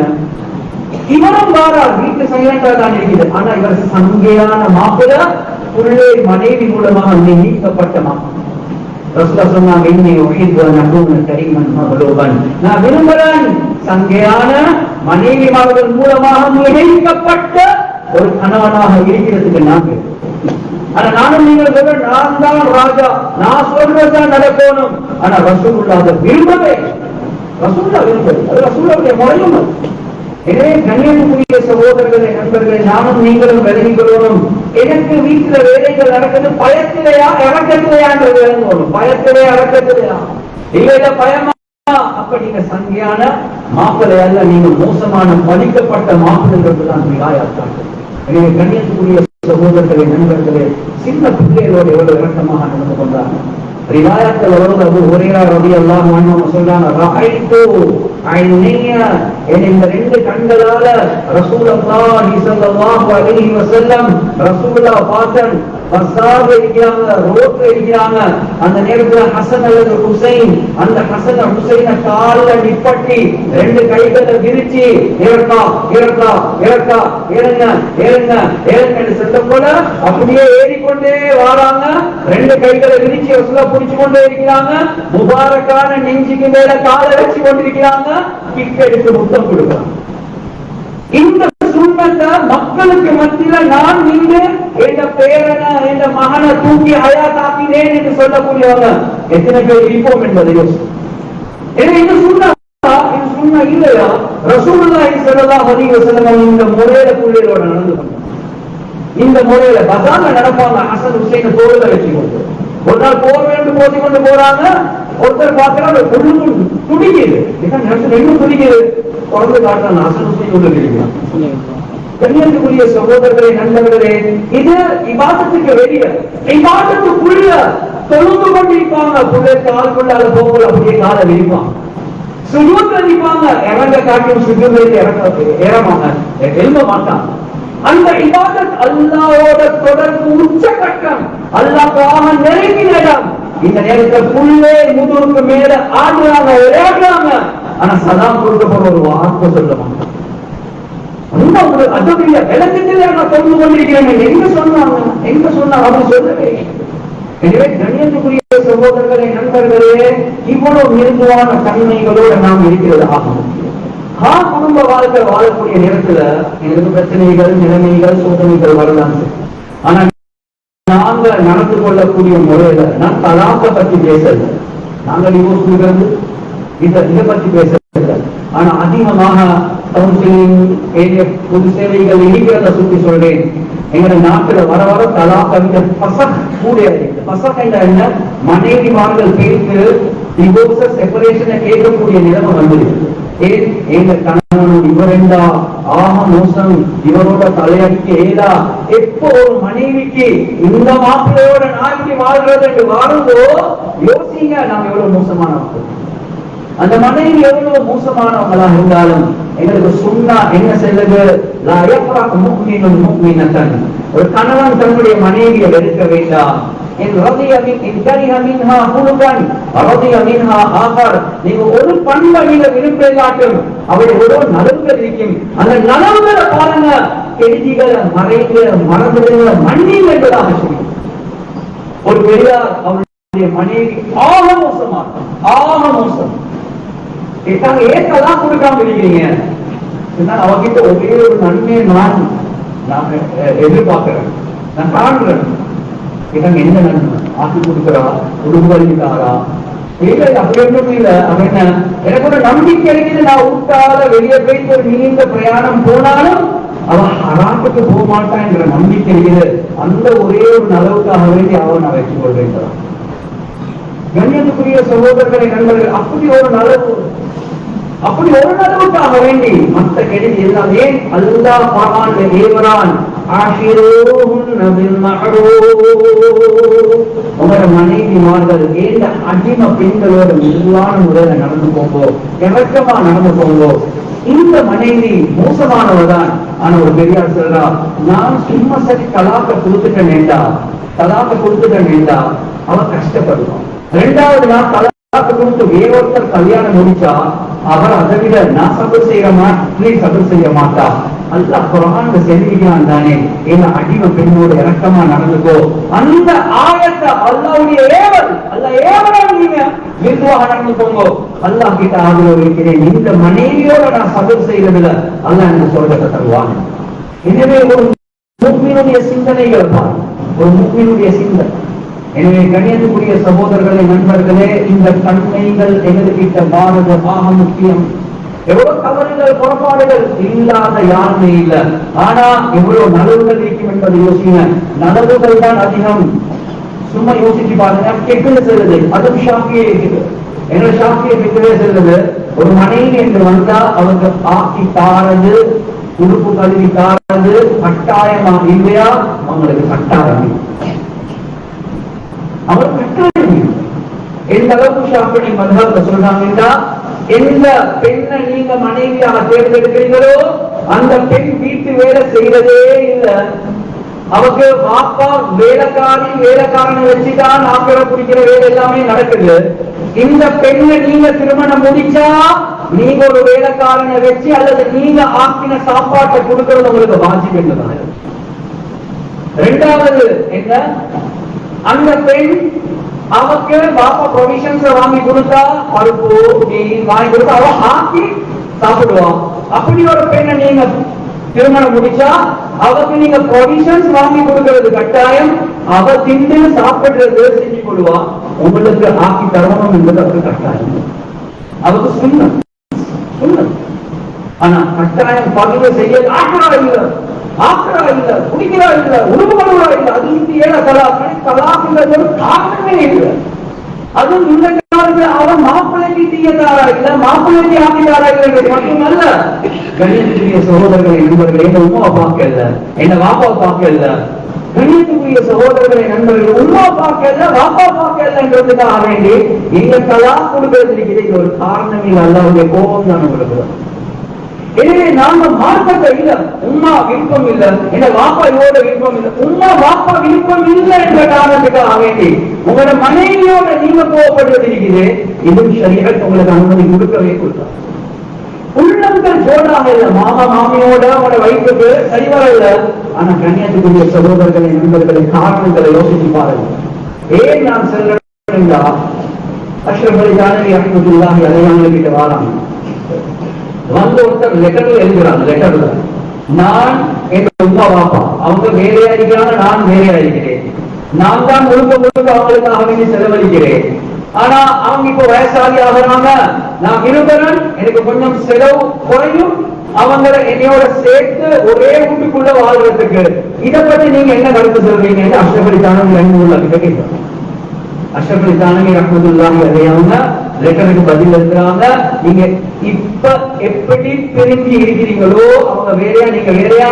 இவரும் வாரார், வீட்டு சைலண்டா தான் இருக்குது. ஆனா இவர் சங்கையான மாப்பிள்ள, புள்ளை மனைவி மூலமாக நீக்கப்பட்ட மாப்பிள்ள. ரசூலுல்லாஹ் சொன்னாங்க, இன்னி உஹிது அன் அகூன கரீமன் மக்லூபன், நான் விரும்புறேன் சங்கையான மனைவிமார்கள் மூலமாக நியமிக்கப்பட்ட ஒரு கணவனாக இருக்கிறதுக்கு நான். ஆனா நானும் நீங்கள் சொல்ற நான் தான் ராஜா, நான் சொல்றதுதான் நடக்கணும். ஆனா ரசூலுல்லாஹ் அதை விரும்பவே, ரசூலுல்லாஹ் விரும்பவே, அது ரசூலுல்லாஹ்வுடைய முறையும். எனவே கண்ணியத்துக்குரிய சகோதரர்களை, நண்பர்களை, நானும் நீங்களும் விலகிக் கொள்ளணும். எனக்கு வீட்டுல வேலைகள் நடக்குது, பயத்திலையா இறக்கத்திலையான்றது விளங்கணும். பயத்திலையா இறக்கத்திலையா? இல்ல பயமா? அப்ப நீங்க சங்கியான மாப்பிள்ளை அல்ல, நீங்க மோசமான பதிக்கப்பட்ட மாப்பிள்ளைகள் தான் விகாயாத்தார்கள். எனவே கண்ணியத்துக்குரிய சகோதரர்களே, நண்பர்களே, சின்ன பிள்ளைகளோடு எவ்வளவு இறக்கமாக நடந்து கொண்டாங்க. ரிவாயத்தில் வருவது அபூ ஹுரைரா ரலியல்லாஹு அன்ஹு சொல்றாங்க, ரஅய்து ஐனைய, இந்த ரெண்டு கண்களால ரசூலுல்லாஹி ஸல்லல்லாஹு அலைஹி வஸல்லம் ரசூலுல்லாஹ் பார்த்தன். பஸார்ல இருக்கிறாங்க, ரோட்ல இருக்கிறாங்க. அந்த நேரத்துல ஹசன் அல்லது ஹுசைன், அந்த ஹசன் ஹுசைனை கால்ல நிப்பட்டி ரெண்டு கைகளை விரிச்சு இறக்கா இறக்கா இறக்கா ஏறுங்க ஏறுங்க ஏறுங்க சொல்ல போல அப்படியே ஏறிக்கொண்டே வராங்க. ரெண்டு கைகளை விரிச்சு ரசூலா புடிச்சு கொண்டே இருக்கிறாங்க. முபாரக்கான நெஞ்சுக்கு மேல காலை வச்சு கொண்டிருக்கிறாங்க. கிட்ட எடுத்து முத்தம் கொடுக்கிறாங்க. இந்த சுண்ணத்தை மக்களுக்கு மத்தியில நான் நின்று என்ற பேரனை என்ற மகனை தூக்கி ஹயாத்தாக்கினேன் என்று சொல்லக்கூடியவங்க எத்தனை பேர் இருப்போம் என்பதை யோசிச்சு. எனவே இது சுண்ணா இல்லையா? ரசூலுல்லாஹி ஸல்லல்லாஹு அலைஹி வஸல்லம் இந்த முறையில பிள்ளைகளோட நடந்து கொண்டாங்க. இந்த முறையில பஸார்ல நடப்பாங்க. ஹசன் ஹுசைனை தோளுல வச்சு கொண்டு ஒரு நாள் போர் வேண்டும் போதி கொண்டு போறாங்க. ஒருத்தர் பார்க்கிறாங்க, கொள்ளும் துடிக்குது. ரெண்டு துடிக்குது. குழந்தை காட்டுறாங்க, ஹசன் ஹுசைன் உள்ள இருக்கிறான். கண்ணியத்துக்குரிய சகோதரர்களே, நண்பர்களே, இது இபாதத்துக்கு வெளியே, இபாதத்துக்குள்ள தொழுந்து கொண்டிருப்பாங்க. புள்ளை கால் கொண்டால போகல, அப்படியே காலை விரிப்பாங்க. சுஜூத்ல நிப்பாங்க. இறங்க காட்டும் சுஜூத்ல இறமாங்க, எழுத மாட்டாங்க. அந்த இபாதத் அல்லாஹ்வோட தொடர்பு உச்சகட்டம், அல்லாஹ்வாக நெருங்கின இடம். இந்த நேரத்தில் புள்ளே முதுகுக்கு மேல ஆடுறாங்க, விளையாடுறாங்க. ஆனா சலாம் கொடுக்க போற ஒரு வார்த்தை சொல்ல மாட்டாங்க. அதுல விளக்கத்தில் நான் தொழுது கொண்டிருக்கிறேன் எங்க சொன்னாங்க, எங்க சொன்னாங்க அப்படின்னு சொல்லவே. எனவே கண்ணியத்துக்குரிய சகோதரர்களே, நண்பர்களே, இவ்வளவு மிருதுவான தன்மைகளோடு நாம் இருக்கிறது ஆகும். குடும்ப வாழ்க்கை வாழக்கூடிய நேரத்துல எனக்கு பிரச்சனைகள், நிலைமைகள், சோதனைகள் வரலாம். ஆனா நாங்க நடந்து கொள்ளக்கூடிய முறையில நான் தலாக்க பற்றி பேசல. நாங்கள் டிவோர்ஸ் கொடுக்கிறது இதை பற்றி பேசல. ஆனா அதிகமாக கவுன்சிலிங், பொது சேவைகள் இருக்கிறத சுற்றி சொல்றேன். எங்களுடைய நாட்டுல வர வர தலாக்க பசக் கூட இருக்கு. பசக் என்ன? மனைவிமார்கள் பேருக்கு டிவோர்ஸ், செப்பரேஷனை கேட்கக்கூடிய நிலைமை வந்துருக்கு. எங்க கணவன் இவரெண்டா ஆக மோசம், இவரோட தலையடிக்க ஏதா. எப்போ ஒரு மனைவிக்கு இந்த மாப்பிள்ளையோட நாய்க்கு வாழ்றது என்று வாழ்ந்தோ யோசிங்க, நாம் எவ்வளவு மோசமானவங்க. அந்த மனைவி எவ்வளவு மோசமானவங்களா இருந்தாலும் எங்களுக்கு சொன்னா என்ன செல்லுது? ஒரு கணவன் தன்னுடைய மனைவியை வெறுக்க வேண்டாம். நீங்க ஒரு பண்பை நீங்க விரும்பலாட்டும் அவருடைய ஒரு நலவுகள் இருக்கும். அந்த நலவுகளை பாருங்க, கெடுதிகளை மறைந்து மறந்துடுங்க, மன்னிங்க என்பதாக சொல்லி ஒரு பெரியார் அவருடைய மனைவி ஆக மோசமா, ஆக மோசம். ஏற்கலாம் கொடுக்காம இருக்கிறீங்க. அவகிட்ட ஒரே ஒரு நன்மையை நான் எதிர்பார்க்கிறேன், நான் காண்கிறேன். என்ன நன்மை? ஆக்கி கொடுக்கிறா, உடுவழிக்காரா? இல்லை, அப்படி ஒன்றும் இல்லை. அவன் எனக்கு ஒரு நம்பிக்கை இருக்குது, நான் விட்டால வெளியே போயிட்டு ஒரு நீண்ட பிரயாணம் போனாலும் அவன் ஹராத்துக்கு போக மாட்டான் என்ற நம்பிக்கை இருக்குது. அந்த ஒரே ஒரு நலவுக்காக வேண்டி அவன் நான் வச்சுக் கொள்வேன். கண்ணியத்துக்குரிய சகோதரர்களை, நண்பர்கள், அப்படி ஒரு நலவு, அப்படி ஒரு நலவுக்காக வேண்டி மற்ற கெடுதி எல்லாம் ஏன் அல்லாஹ் குர்ஆன்ல ஏவரான், உங்களோட மனைவிமார்கள் ஏந்த அடிமை பெண்களோட மெதுவான முறையில நடந்து போங்கோ, இறக்கமா நடந்து போங்கோ. இந்த மனைவி மோசமானவதான். ஆனா ஒரு பெரியார் சொல்றா, நான் சும்மா சரி தலாக்க கொடுத்துட்டேன் வேண்டாம், தலாக்க கொடுத்துட்டேன் வேண்டாம், அவ கஷ்டப்படுவான். இரண்டாவது நான் தலாக்க கொடுத்து வேறொருத்தர் கல்யாணம் முடிச்சா அவர் அதை விட நான் சபர் செய்ய மாட்டேன், சபர் செய்ய மாட்டா. அல்லாஹ் குர்ஆன்ல செல்விக்கிறான் தானே, ஏன்னா அடிமை பெண்ணோட இறக்கமா நடந்துக்கோ. அந்த ஆயத்தை அல்லாஹ்வுடைய ஏவல், அல்லாஹ் ஏவலை நீங்க மிருதுவாக நடந்து போங்க. அல்லாஹ் கிட்ட ஆதரவு இருக்கிறேன், இந்த மனைவியோட நான் சபர் செய்யறதுல அல்லாஹ் எனக்கு சொர்க்கத்தை தருவான். எனவே ஒரு முஃமினுடைய சிந்தனைகள் தான், ஒரு முஃமினுடைய சிந்தனை. எனவே கண்ணியத்துக்குரிய சகோதரர்களே, நண்பர்களே, இந்த தன்மைகள் எங்களுக்கு மாறுவது ஆக முக்கியம். எவ்வளவு தவறுகள் புறப்பாடுகள் இல்லாத யாருமே இல்ல. ஆனா எவ்வளவு நலவுகள் இருக்கும் என்பதை யோசிங்க. நலவுகள் தான் அதிகம். சும்மா யோசிச்சு பாருங்க, கெட்டுன்னு செல்லுது. அதுவும் ஷாக்கியே இருக்குது. எங்களை ஷாக்கியை கெட்டவே செல்லுது. ஒரு மனைவி என்று வந்தா அவங்க ஆக்கி தாரது, உடுப்பு கழுவி தாரது கட்டாயமா இல்லையா? அவங்களுக்கு கட்டாயம். அவர் கட்டாயம் எந்த அளவுக்கு ஷாப்பினி மதத்தை சொல்றாங்கன்னா, எந்த பெண்ணை நீங்க மனைவியாக தேர்ந்தெடுக்கிறீங்களோ அந்த பெண் வீட்டு வேலை செய்யறதே இல்லை. அவங்க பாப்பா வேலைக்காரனை வச்சுதான் ஆக்கிர குடிக்கிற வேலை எல்லாமே நடக்குது. இந்த பெண்ணை நீங்க திருமணம் முடிச்சா நீங்க ஒரு வேலைக்காரனை வச்சு அல்லது நீங்க ஆக்கின சாப்பாட்டை கொடுக்கறது உங்களுக்கு வாஜிப். ரெண்டாவது என்ன, அந்த பெண் அவக்கு பாப்பா ப்ரொவிஷன்ஸ் வாங்கி கொடுத்தா, பருப்பு வாங்கி கொடுத்தா அவ ஆக்கி சாப்பிடுவான். அப்படி ஒரு பெண்ணை நீங்க திருமணம் முடிச்சா அவருக்கு நீங்க ப்ரொவிஷன்ஸ் வாங்கி கொடுக்கிறது கட்டாயம். அவ திண்டு சாப்பிடுறது செஞ்சு கொள்வா. உங்களுக்கு ஆக்கி தரணும் என்பது அவருக்கு கட்டாயம். அவருக்கு சுண்ணத். ஆனா கட்டாயம் பகுதி செய்ய ஆக்கிறா இல்ல, குடிக்கிறா இல்ல, உருவங்களா இல்ல, அது ஏழ கலாக்குங்கிறது ஒரு காரணமே இல்லை. அதுவும் இந்த காலத்துல அவன் மாப்பிள்ளைக்கு தீயதாரா இல்ல, மாப்பிள்ளைக்கு ஆக்கிதாரா இல்லைன்றது மட்டுமல்ல. கணியத்துக்குரிய சகோதரர்களை நண்பர்கள், எங்க உமாவை பார்க்கல, என்ன வாப்பாவை பார்க்கல. கணியத்துக்குரிய சகோதரர்களை நண்பர்கள், உமா பார்க்கல, வாப்பா பார்க்கலன்றதுக்காக வேண்டி எங்க கலா கொடுக்கிறது ஒரு காரணம் இல்லை. அல்லாஹ்வுடைய கோபம் தான் உங்களுக்கு. எனவே நாம மார்க்கத்தை இல்ல, உம்மா விருப்பம் இல்ல, என்ன வாப்பா இவோட விருப்பம் இல்ல, உம்மா வாப்பா விருப்பம் இல்லை என்ற காரணத்துக்காக வேண்டி உங்களோட மனைவியோட நீங்க கோவப்படுவது இருக்குது. இதுவும் ஷரியத் உங்களுக்கு அனுமதி கொடுக்கவே கொடுத்தார். உள்ளங்கள் ஜோடாக இல்ல, மாமா மாமியோட உங்களோட வயிற்றுக்கு சரிவர இல்ல. ஆனா கன்னியாகுமரிய சகோதரர்களை நண்பர்களை காரணங்களை யோசிச்சு பாருங்க. ஏன் நான் சொல்றேன், அஷ்ரஃப் அலி தானவி ரஹ்மத்துல்லாஹி அலைஹி கிட்ட வாராங்க. வந்து ஒருத்தர் லெட்டர்ல எழுதுறாங்க. லெட்டர்ல நான் எங்க உமா பாப்பா அவங்க வேலையா இருக்கிறாங்க, நான் வேலையா இருக்கிறேன். நான் தான் முழுக்க அவங்களுக்காக வேண்டி செலவழிக்கிறேன். ஆனா அவங்க இப்ப வயசாகி ஆகிறாங்க, நான் விரும்புறேன், எனக்கு கொஞ்சம் செலவு குறையும், அவங்களை என்னையோட சேர்த்து ஒரே வீட்டுக்குள்ள வாழ்றதுக்கு. இதை பத்தி நீங்க என்ன கருத்து சொல்றீங்க? அஷ்ரஃப் அலி தானவி கேட்கிறேன். அஷ்ரஃப் அலி தானவி ரஹ்மத்துல்லாஹி அலைஹி அவங்க லெட்டருக்கு பதில் எழுதுறாங்க. நீங்க இப்ப எப்படி பிரிஞ்சு இருக்கிறீங்களோ அவங்க வேறையா நீங்க வேறையா,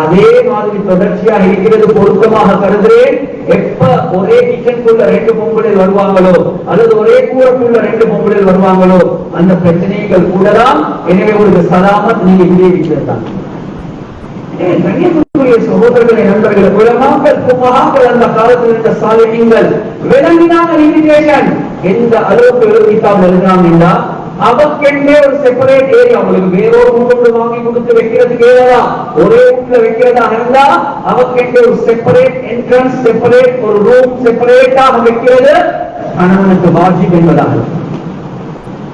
அதே மாதிரி தொடர்ச்சியா இருக்கிறது பொருத்தமாக கருதுறேன். எப்ப ஒரே கிச்சனுக்குள்ள 2 பொம்பளைகள் வருவாங்களோ அல்லது ஒரே கூரைக்குள்ள 2 பொம்பளைகள் வருவாங்களோ அந்த பிரச்சனைகள் கூடலாம். எனவே ஒரு சலாமத் நீங்க இப்படியே இருக்கிறது தான். சகோதரர்களை நண்பர்கள், உலமாக்கள் புகாக்கள் அந்த காலத்தில் இருந்த சாலிஹீன்கள் விளங்கினாங்க லிமிடேஷன் எந்த அளவுக்கு எழுதிட்டாங்க. எழுதினாங்கன்னா அவக்கெண்டே ஒரு செப்பரேட் ஏரியா, உங்களுக்கு வேறொரு வீட்டு வாங்கி கொடுத்து வைக்கிறதுக்கு ஏதா ஒரே வீட்டுல வைக்கிறதா இருந்தா அவக்கெண்டே ஒரு செப்பரேட் என்ட்ரன்ஸ், செப்பரேட் ஒரு ரூம் செப்பரேட்டாக வைக்கிறது கணவனுக்கு வாஜிப் என்பதாக.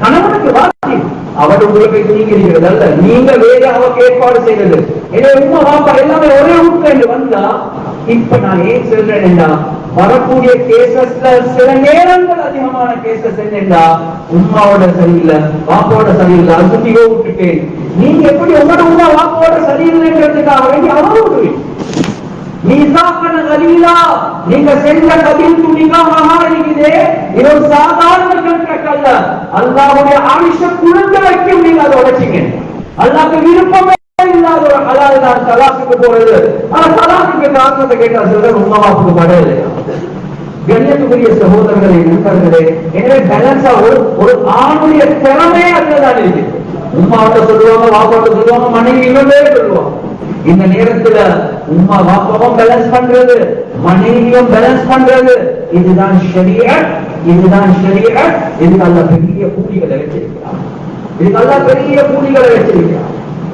கணவனுக்கு வாஜிப். அவர் உங்களுக்கு நீங்க இருக்கிறது அல்ல, நீங்க வேற அவருக்கு ஏற்பாடு செய்வது. எனவே உமா பாப்பா எல்லாமே ஒரே வீட்டுல என்று வந்தா, இப்ப நான் ஏன் சொல்றேன்டா, வரக்கூடிய கேசஸ்ல சில நேரங்கள் அதிகமான கேசஸ் என்னண்டா உமாவோட சரியில்லை, வாப்பாவோட சரியில்லை, அது சுத்தியோ விட்டுட்டு நீங்க எப்படி உங்களோட உமா வாப்பாவோட சரியில்லைன்றதுக்காக வேண்டி அவரு நீங்க செஞ்ச கதில் துணிகமாக இருக்குது. இது ஒரு சாதாரண கல்ல, அல்லாஹ்வுடைய ஆமிஷ குழந்தை வைக்கும். நீங்க அதை உடைச்சிங்க. அல்லாஹ்க்கு விருப்பமே இல்லாத ஒரு ஹலால் தான் தலாக்குக்கு போறது. ஆனா தலாக்குக்கு காரணத்தை கேட்டா சொல்ற உமா வாப்புக்கு பட இல்லையா? கண்ணியத்துக்குரிய சகோதரர்களை நண்பர்களே, எனவே பேலன்ஸா ஒரு ஆணுடைய திறமையே அதுதான் இருக்கு. உமாவோட சொல்லுவாங்க, வாப்பாவோட சொல்லுவாங்க, மனைவி இன்னொரு சொல்லுவாங்க. இந்த நேரத்துல உம்மா வாப்பாவும் பேலன்ஸ் பண்றது, மனைவியும் பேலன்ஸ் பண்றது, இதுதான் ஷரியத். இதுதான் ஷரியத். இதுக்கு அல்லாஹ் பெரிய கூலிகளை வச்சிருக்கிறார். இதுக்கு அல்லாஹ் பெரிய கூலிகளை வச்சிருக்கிறார்.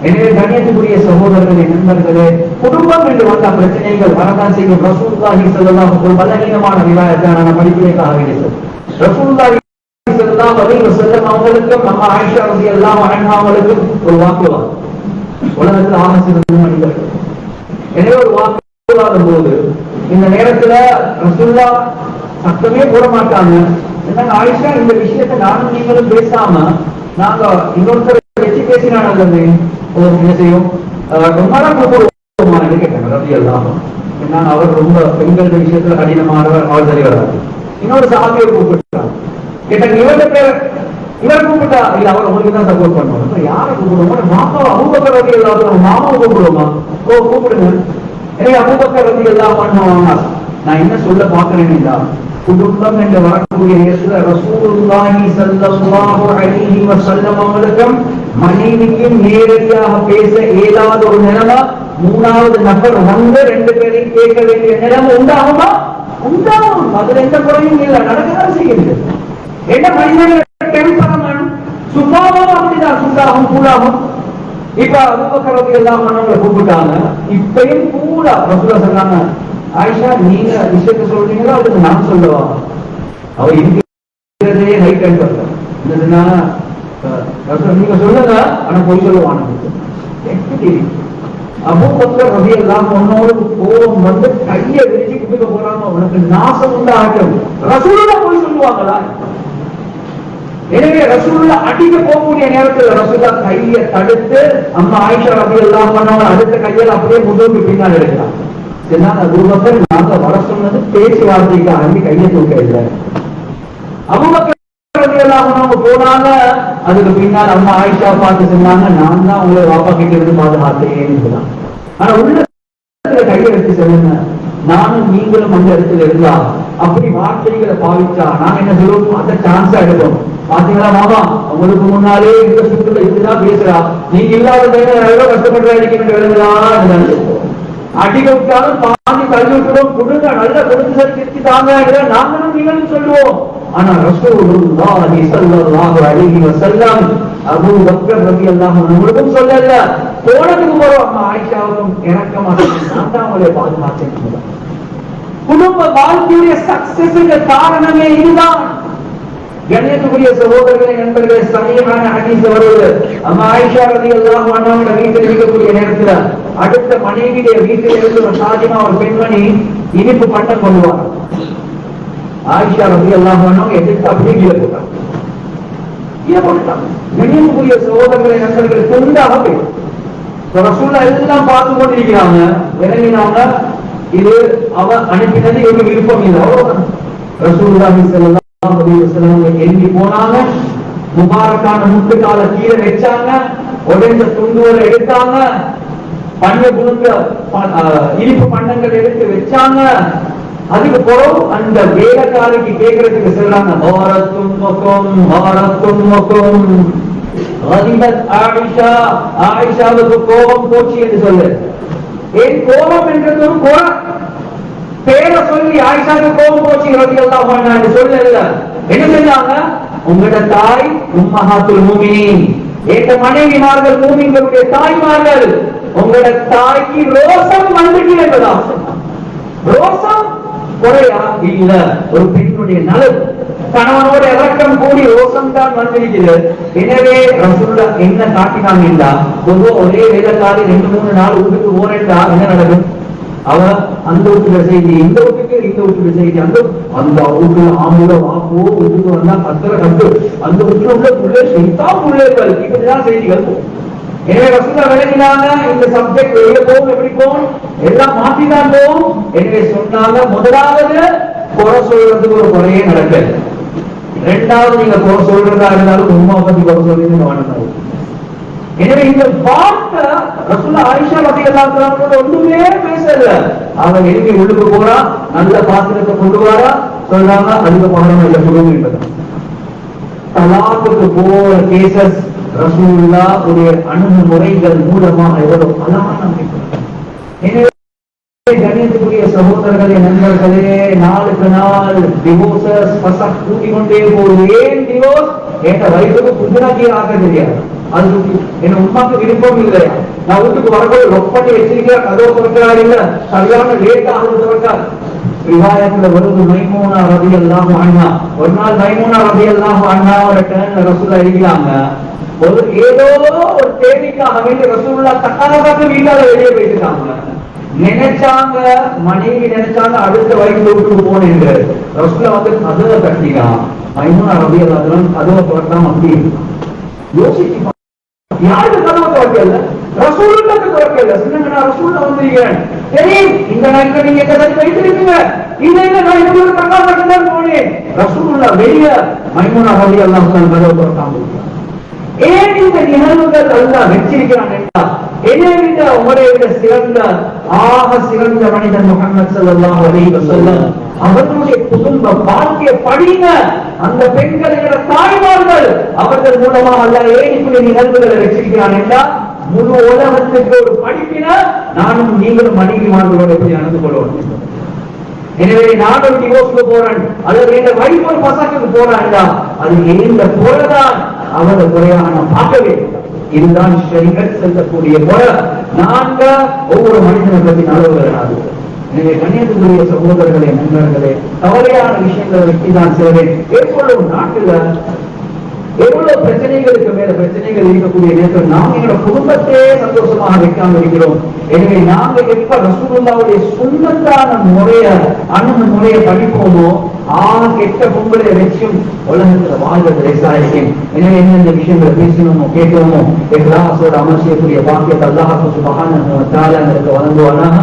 எனவே கண்ணியத்துக்குரிய சகோதரர்களே நண்பர்களே, குடும்பம் என்று வந்த பிரச்சனைகள் வரதான் செய்யும். ரசூலுல்லாஹி ஸல்லல்லாஹு அலைஹி வஸல்லம் பலகீனமான ரிவாயத்தை நான் படிக்கிறேன். ரசூலுல்லாஹி ஸல்லல்லாஹு அலைஹி வஸல்லம் அவங்களுக்கும் அம்மா ஆயிஷா ரலியல்லாஹு அன்ஹா அவங்களுக்கும் ஒரு வாக்குவாதம். உலகத்தில் ஆசிரியர் மனிதர்கள். எனவே ஒரு வாக்குவாதம் போது இந்த நேரத்துல ரசூலுல்லா சத்தமே போட மாட்டாங்க. ஆயிஷா இந்த விஷயத்தை நானும் நீங்களும் பேசாம நாங்க இன்னொருத்தர் வச்சு பேசினா நல்லது என்ன செய்யும் ரொம்ப கூப்பிடுவோமா கேட்டாங்க ரவி எல்லாம். ஏன்னா அவர் ரொம்ப பெண்கள் விஷயத்துல கடினமானவர், அவர் சரி வராது. இன்னொரு சாமியை கூப்பிட்டாங்க, கேட்டாங்க இவருடைய பேர், இவர் கூப்பிட்டா இல்ல அவர் உங்களுக்கு தான் சப்போர்ட் பண்ணுவாங்க. யாரை கூப்பிடுவோம்? மாமா அபூபக்கர் ரவி எல்லாம், மாமாவை கூப்பிடுவோமா? ஓ கூப்பிடுங்க. எனவே அபூபக்கர் ரவி எல்லாம் பண்ணுவாங்க. நான் என்ன சொல்ல பாக்குறேன்னா, குடும்பம் என்று வரக்கூடிய நேரத்தில் ரசூலுல்லாஹி ஸல்லல்லாஹு அலைஹி வஸல்லம் அவர்களுக்கும் மனைவிக்கும் நேரடியாக பேச இயலாத ஒரு நிலைமை, மூணாவது நபர் வந்து ரெண்டு பேரையும் கேட்க வேண்டிய நிலைமை உண்டாகுமா? உண்டாகும். அதுல எந்த குறையும் இல்லை, நடக்கதான் செய்யுது. என்ன மனிதர்கள் டெம்பரமெண்ட் சுபாவம் அப்படிதான் சுண்டாகும் கூடாகும். இப்ப அபூபக்கர் ரலியல்லாஹு அன்ஹு கூப்பிட்டாங்க. இப்பயும் கூட ரசூலுல்லாஹ் சொன்னாங்க, ஆயிஷா நீங்க விஷயத்தை சொல்றீங்களா அதுக்கு நான் சொல்லவா? அவ இருக்கிறதே ஹைட் அண்ட் என்னதுன்னா நீங்க சொல்லுங்க ஆனா போய் சொல்லுவான். அபூபக்கர் ரலியல்லாஹு அன்ஹு கோபம் வந்து கையை விரிச்சு குடிக்க போறாங்க, அவனுக்கு நாசம் உண்டாகட்டும். ரசூலுல்லாஹ் போய் சொல்லுவாங்களா? எனவே ரசூலுல்லாஹ் அடிக்க போகக்கூடிய நேரத்தில் ரசூலுல்லாஹ் கையை தடுத்து அம்மா ஆயிஷா ரலியல்லாஹு அன்ஹா அடுத்த கையால் அப்படியே முதுகுக்கு பின்னால் எடுக்கலாம். அபூபக்கர் நாங்க வர சொன்னது பேச்சுவார்த்தைக்கு அள்ளி கையை தூக்க இல்லை. அபூபக்கர் ரலியல்லாஹு அன்ஹு போனாங்க. அதுக்கு பின்னால் அம்மா ஆயிஷா பார்த்து சொன்னாங்க, நான் தான் உங்களை வாப்பா கிட்ட இருந்து பாதுகாத்தேன்னு சொன்னாங்க. ஆனா உள்ள கையை எடுத்து சொல்லுங்க, நானும் நீங்களும் அந்த இடத்துல இருந்தா அப்படி வார்த்தைகளை பாவிச்சா நாங்க என்ன சொல்லுவோம்? அந்த சான்ஸா எடுப்போம். பாத்தீங்களா மாமா, உங்களுக்கு முன்னாலே இந்த சுற்றுல இதுதான் பேசுறா, நீங்க இல்லாத எவ்வளவு கஷ்டப்படுற எழுதுலாம் அடிக்க விட்டாலும் பாதி தள்ளி விட்டுவோம், கொடுங்க நல்லா கொடுத்து சரி திருச்சி தாங்க, நாங்களும் நீங்களும் சொல்லுவோம். ஆனா ரசூலுல்லாஹி ஸல்லல்லாஹு அலைஹி வஸல்லம் அபூபக்கர் ரலியல்லாஹு அன்ஹுவுக்கும் சொல்லல. போனதுக்கு போறோம் அம்மா ஆயிஷாவுக்கும் இறக்கமா நான் தான் அவளை பாதுகாத்தேன். குடும்ப வாழ்க்கையுடைய சக்சஸுக்கு காரணமே இதுதான். கண்ணியத்துக்குரிய சகோதரர்களே, நண்பர்களே, சஹீஹான ஹதீஸ் வருது. அம்மா ஆயிஷா ரலியல்லாஹு அன்ஹா வீட்டில் இருக்கக்கூடிய நேரத்துல அடுத்த மனைவியுடைய வீட்டில் இருந்து ஒரு சாதிமா ஒரு பெண்மணி இனிப்பு பண்ண கொள்வார். ஆயிஷா ரலியல்லாஹு அன்ஹா எதிர்த்து அப்படியே கீழே போட்டாங்க. கண்ணியத்துக்குரிய சகோதரர்களே, நண்பர்களே, துண்டாக போய் ரசூலுல்லாஹ் எல்லாம் பார்த்து கொண்டிருக்கிறாங்க. இறங்கினாங்க, இது அவ அனுப்பினது இவங்க விருப்பம் இல்லை. ரசூலுல்லாஹி ஸல்லல்லாஹு எண்ணி போனாங்க, முபாரக்கான முட்டுக்கால கீழே வச்சாங்க, உடைந்த துண்டுகளை எடுத்தாங்க, பண்ண குழுக்க இனிப்பு பண்டங்கள் எடுத்து வச்சாங்க. அதுக்கு பிறகு அந்த வேலைக்காரிக்கு கேட்கறதுக்கு சொல்றாங்க, ஆயிஷாவுக்கு கோபம் போச்சு என்று சொல்லு. ஏன் கோபம் என்றது ஒரு குறை, பேரை சொல்லி ஆயிஷாவுக்கு கோபம் போச்சு ரலியல்லாஹு அன்ஹா என்று சொல்லல. என்ன செஞ்சாங்க? உங்களோட தாய் உம்மஹாத்துல் முஃமினீன், ஏற்ற மனைவிமார்கள் மூமின்களுடைய தாய்மார்கள், உங்களோட தாய்க்கு ரோசம் வந்துட்டு என்பதா சொன்னாங்க. ரோசம் குறையா இல்ல, ஒரு பெண்ணுடைய நலன் கணவனோட இறக்கம் கூடி ரோசம் தான் வந்திருக்கிறது. எனவே ரசூலுல்லாஹ் என்ன காட்டினாங்க? பொதுவா ஒரே வேலைக்காரி 2-3 நாள் வீட்டுக்கு ஓரண்டா என்ன நடக்கும்? அவ அந்த வீட்டுல செய்தி, இந்த வீட்டுக்கு இந்த வீட்டுல செய்தி, அந்த வீட்டுல ஆம்புல வாப்போ வீட்டுக்கு வந்தா கத்திர கட்டு, அந்த வீட்டுல உள்ள புள்ளே செய்தா புள்ளேகள், இப்படிதான் செய்திகள். எனவே ரசூலுல்லாஹ் விளக்கினாங்க, இந்த சப்ஜெக்ட் வெளியே போகும், எப்படி போகும், எல்லாம் மாற்றிதான் போகும். எனவே சொன்னாங்க, முதலாவது குறை சொல்றதுக்கு ஒரு குறையே நடக்குது. இரண்டாவது நீங்க குறை சொல்றதா இருந்தாலும் உம்மா பத்தி குறை சொல்றீங்க வாழ்ந்தாரு. எனவே இந்த வார்த்தை ரசூலுல்லாஹ் ஆயிஷா ரலியல்லாஹு அன்ஹா ஒண்ணுமே பேசல. அவன் எழுதி உள்ளுக்கு போறா, நல்ல பாத்திரத்தை கொண்டு வரா, சொல்றாங்க அதுக்கு பகரம் இல்ல குடும்பம் என்பது. தலாக்குக்கு போற கேசஸ் ரசூலுல்லாஹ் உடைய அணுகுமுறைகள் மூலமாக எவ்வளவு அழகான அமைப்பு. எனவே கண்ணியத்துக்குரிய சகோதரர்களே, நண்பர்களே, நாளுக்கு நாள் டிவோர்ஸஸ் பசக் கூட்டிக் கொண்டே போகுது. ஏன் டிவோர்ஸ்? என்ற வயசுக்கு புதுநாக்கி ஆக தெரியாது. அது என்ன உண்மைக்கு விருப்பம் இல்லையா? நான் வீட்டுக்கு வரக்கூடிய லொக் பண்ணி வச்சிருக்கேன், கதவு திறக்கிறார் இல்ல, சரியான லேட்டா ஆகுது திறக்கார். ரிவாயத்துல வருது, மைமூனா ரலியல்லாஹு அன்ஹா ஒரு நாள் மைமூனா ரலியல்லாஹு அன்ஹாவோட டர்ன்ல ரசூலுல்லாஹ் இருக்கிறாங்க. ஒரு ஏதோ ஒரு தேவைக்காக வேண்டி ரசூலுல்லாஹ் தக்காரமாக வீட்டால வெளியே போயிருக்காங்க. நினைச்சாங்க, மனைவி நினைச்சாங்க அடுத்த வயசுல வீட்டுக்கு போனேன். ரசூலுல்லாஹ் வந்து கதவை தட்டினான். மைமூனா ரலியல்லாஹு அன்ஹா கதவை திறக்காம அப்படி யோசிச்சு யாருக்கு கதவை திறக்கல? ரசூலுல்லாஹ்க்கு திறக்கல. சொன்னாங்க நான் ரசூலுல்லாஹ் வந்திருக்கிறேன். சரி இந்த நாட்கள் நீங்க கதவை வைத்திருக்கீங்க. இல்ல நான் இன்னொரு தக்காளி தான் போனேன். ரசூலுல்லாஹ் வெளியே மைமூனா ரலியல்லாஹு அன்ஹா கதவை திறந்தாங்க. ஏன் இந்த நிகழ்வுகள் அல்லாஹ் வச்சிருக்கிறான் என்றால் என்னை விட உங்களை விட சிறந்த ஆக சிறந்த மனிதன் முஹம்மது ஸல்லல்லாஹு அலைஹி வஸல்லம் அவர்களுடைய குடும்ப வாழ்க்கையை படிங்க. அந்த பெண்களுடைய தாய்மார்கள் அவர்கள் மூலமாக அல்லாஹ் ஏன் இப்படி நிகழ்வுகளை வச்சிருக்கிறான் என்றால் முழு உலகத்துக்கு ஒரு படிப்பின நானும் நீங்களும் மனைவிமார்களோட எப்படி நடந்து கொள்ளணும். எனவே நான் ஒரு டிவோர்ஸ்க்கு போறேன் அல்லது எந்த வைஃப் ஒரு பசங்களுக்கு போறாண்டா அது எந்த போறதான் அவரை குறையாக நான் பார்க்கவே. இதுதான் ஷரீஅத் செல்லக்கூடிய முறை. நாங்க ஒவ்வொரு மனிதனை பற்றி அளவுகள். எனவே கண்ணியத்துக்குரிய சகோதரர்களே, நண்பர்களே, கவலையான விஷயங்களை வெற்றி தான் செய்வேன். எவ்வளவு நாட்டுல எவ்வளவு பிரச்சனைகளுக்கு மேல பிரச்சனைகள் இருக்கக்கூடிய நேரத்தில் நாம் எங்களோட குடும்பத்தையே சந்தோஷமாக வைக்காம இருக்கிறோம். எனவே நாங்க எப்ப ரசூலுல்லாஹ்வுடைய சுன்னத்தான முறைய அணுகுமுறையை படிப்போமோ கெட்ட பொங்கலை வச்சும் உலகத்துல வாழ்றது லேசாயிருக்கும். எனவே எந்தெந்த விஷயங்களை பேசணுமோ கேட்கணுமோ இஹ்லாஸோட அமல் செய்யக்கூடிய பாக்கியத்தை அல்லாஹ் சுப்ஹானஹு வ தஆலா நமக்கு வழங்குவானாக.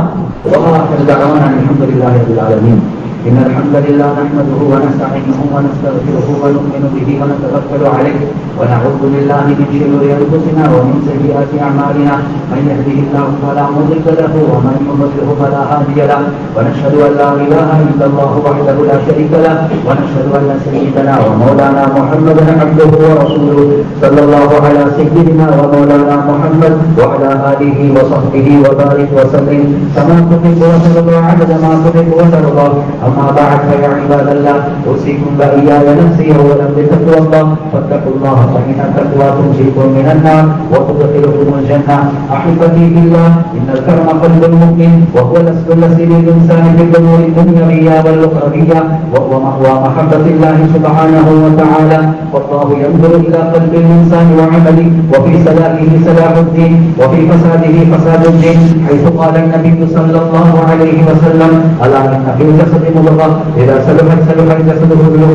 وآخر دعوانا الحمد لله رب العالمين. إن الحمد لله نحمده ونستعينه ونستغفره ونؤمن به ونتوكل عليه ونعوذ بالله من شرور أنفسنا ومن سيئات أعمالنا. من يهده الله فلا مضل له ومن يضلل فلا هادي له. ونشهد أن لا إله إلا الله وحده لا شريك له. ونشهد أن سيدنا ومولانا محمدا عبده ورسوله صلى الله على سيدنا ومولانا محمد وعلى آله وصحبه وبارك وسلم كما تحب وترضى عدد ما تحب وترضى. أما بعد فيا عباد الله أوصيكم وإياي نفسي أولا بتقوى الله. فاتقوا الله فإن التقوى تنجيكم من النار وتدخلكم الجنة. أحبتي بالله إن الكرم قلب المؤمن وهو الأصل الذي للإنسان في الأمور الدنيوية والأخروية وهو مأوى محبة الله سبحانه وتعالى. والله ينظر إلى قلب الإنسان وعمله وفي صلاحه صلاح الدين وفي فساده فساد الدين. حيث قال النبي صلى الله عليه وسلم ألا إن في الجسد مضغة إذا صلحت صلح الجسد كله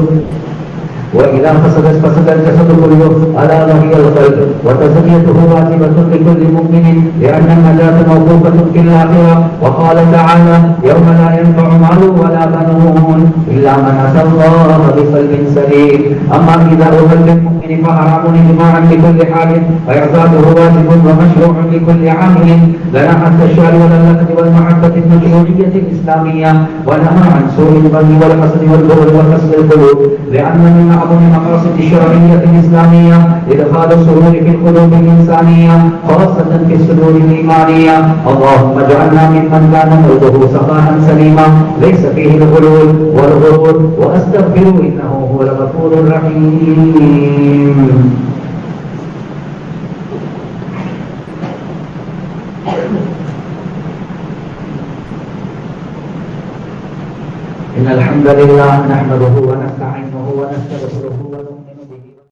وإذا فسدت فسد الجسد كله ألا وهي القلب. وتزكيته واجبة لكل مؤمن لأن النجاة موقوفة في الآخرة. وقال تعالى يوم لا ينفع مال ولا بنون إلا من أتى الله بقلب سليم. أما إذا قلب المؤمن فحرام إجماعا لكل حال وإعزازه واجب ومشروع لكل عامل. لنا عن التشار واللذة والمحبة المشروعية الإسلامية ونهى عن سوء الظن والحسد والبغض وكسر القلوب. لأن من أعظم مقاصد الشرعية الإسلامية إدخال السرور في القلوب الإنسانية خاصة في الصدور الإيمانية. اللهم اجعلنا ممن كان قلبه صفاء سليما ليس فيه الغلول والغرور. وأستغفره إنه هو الغفور الرحيم. إن الحمد لله نحمده ونستعينه ونستغفره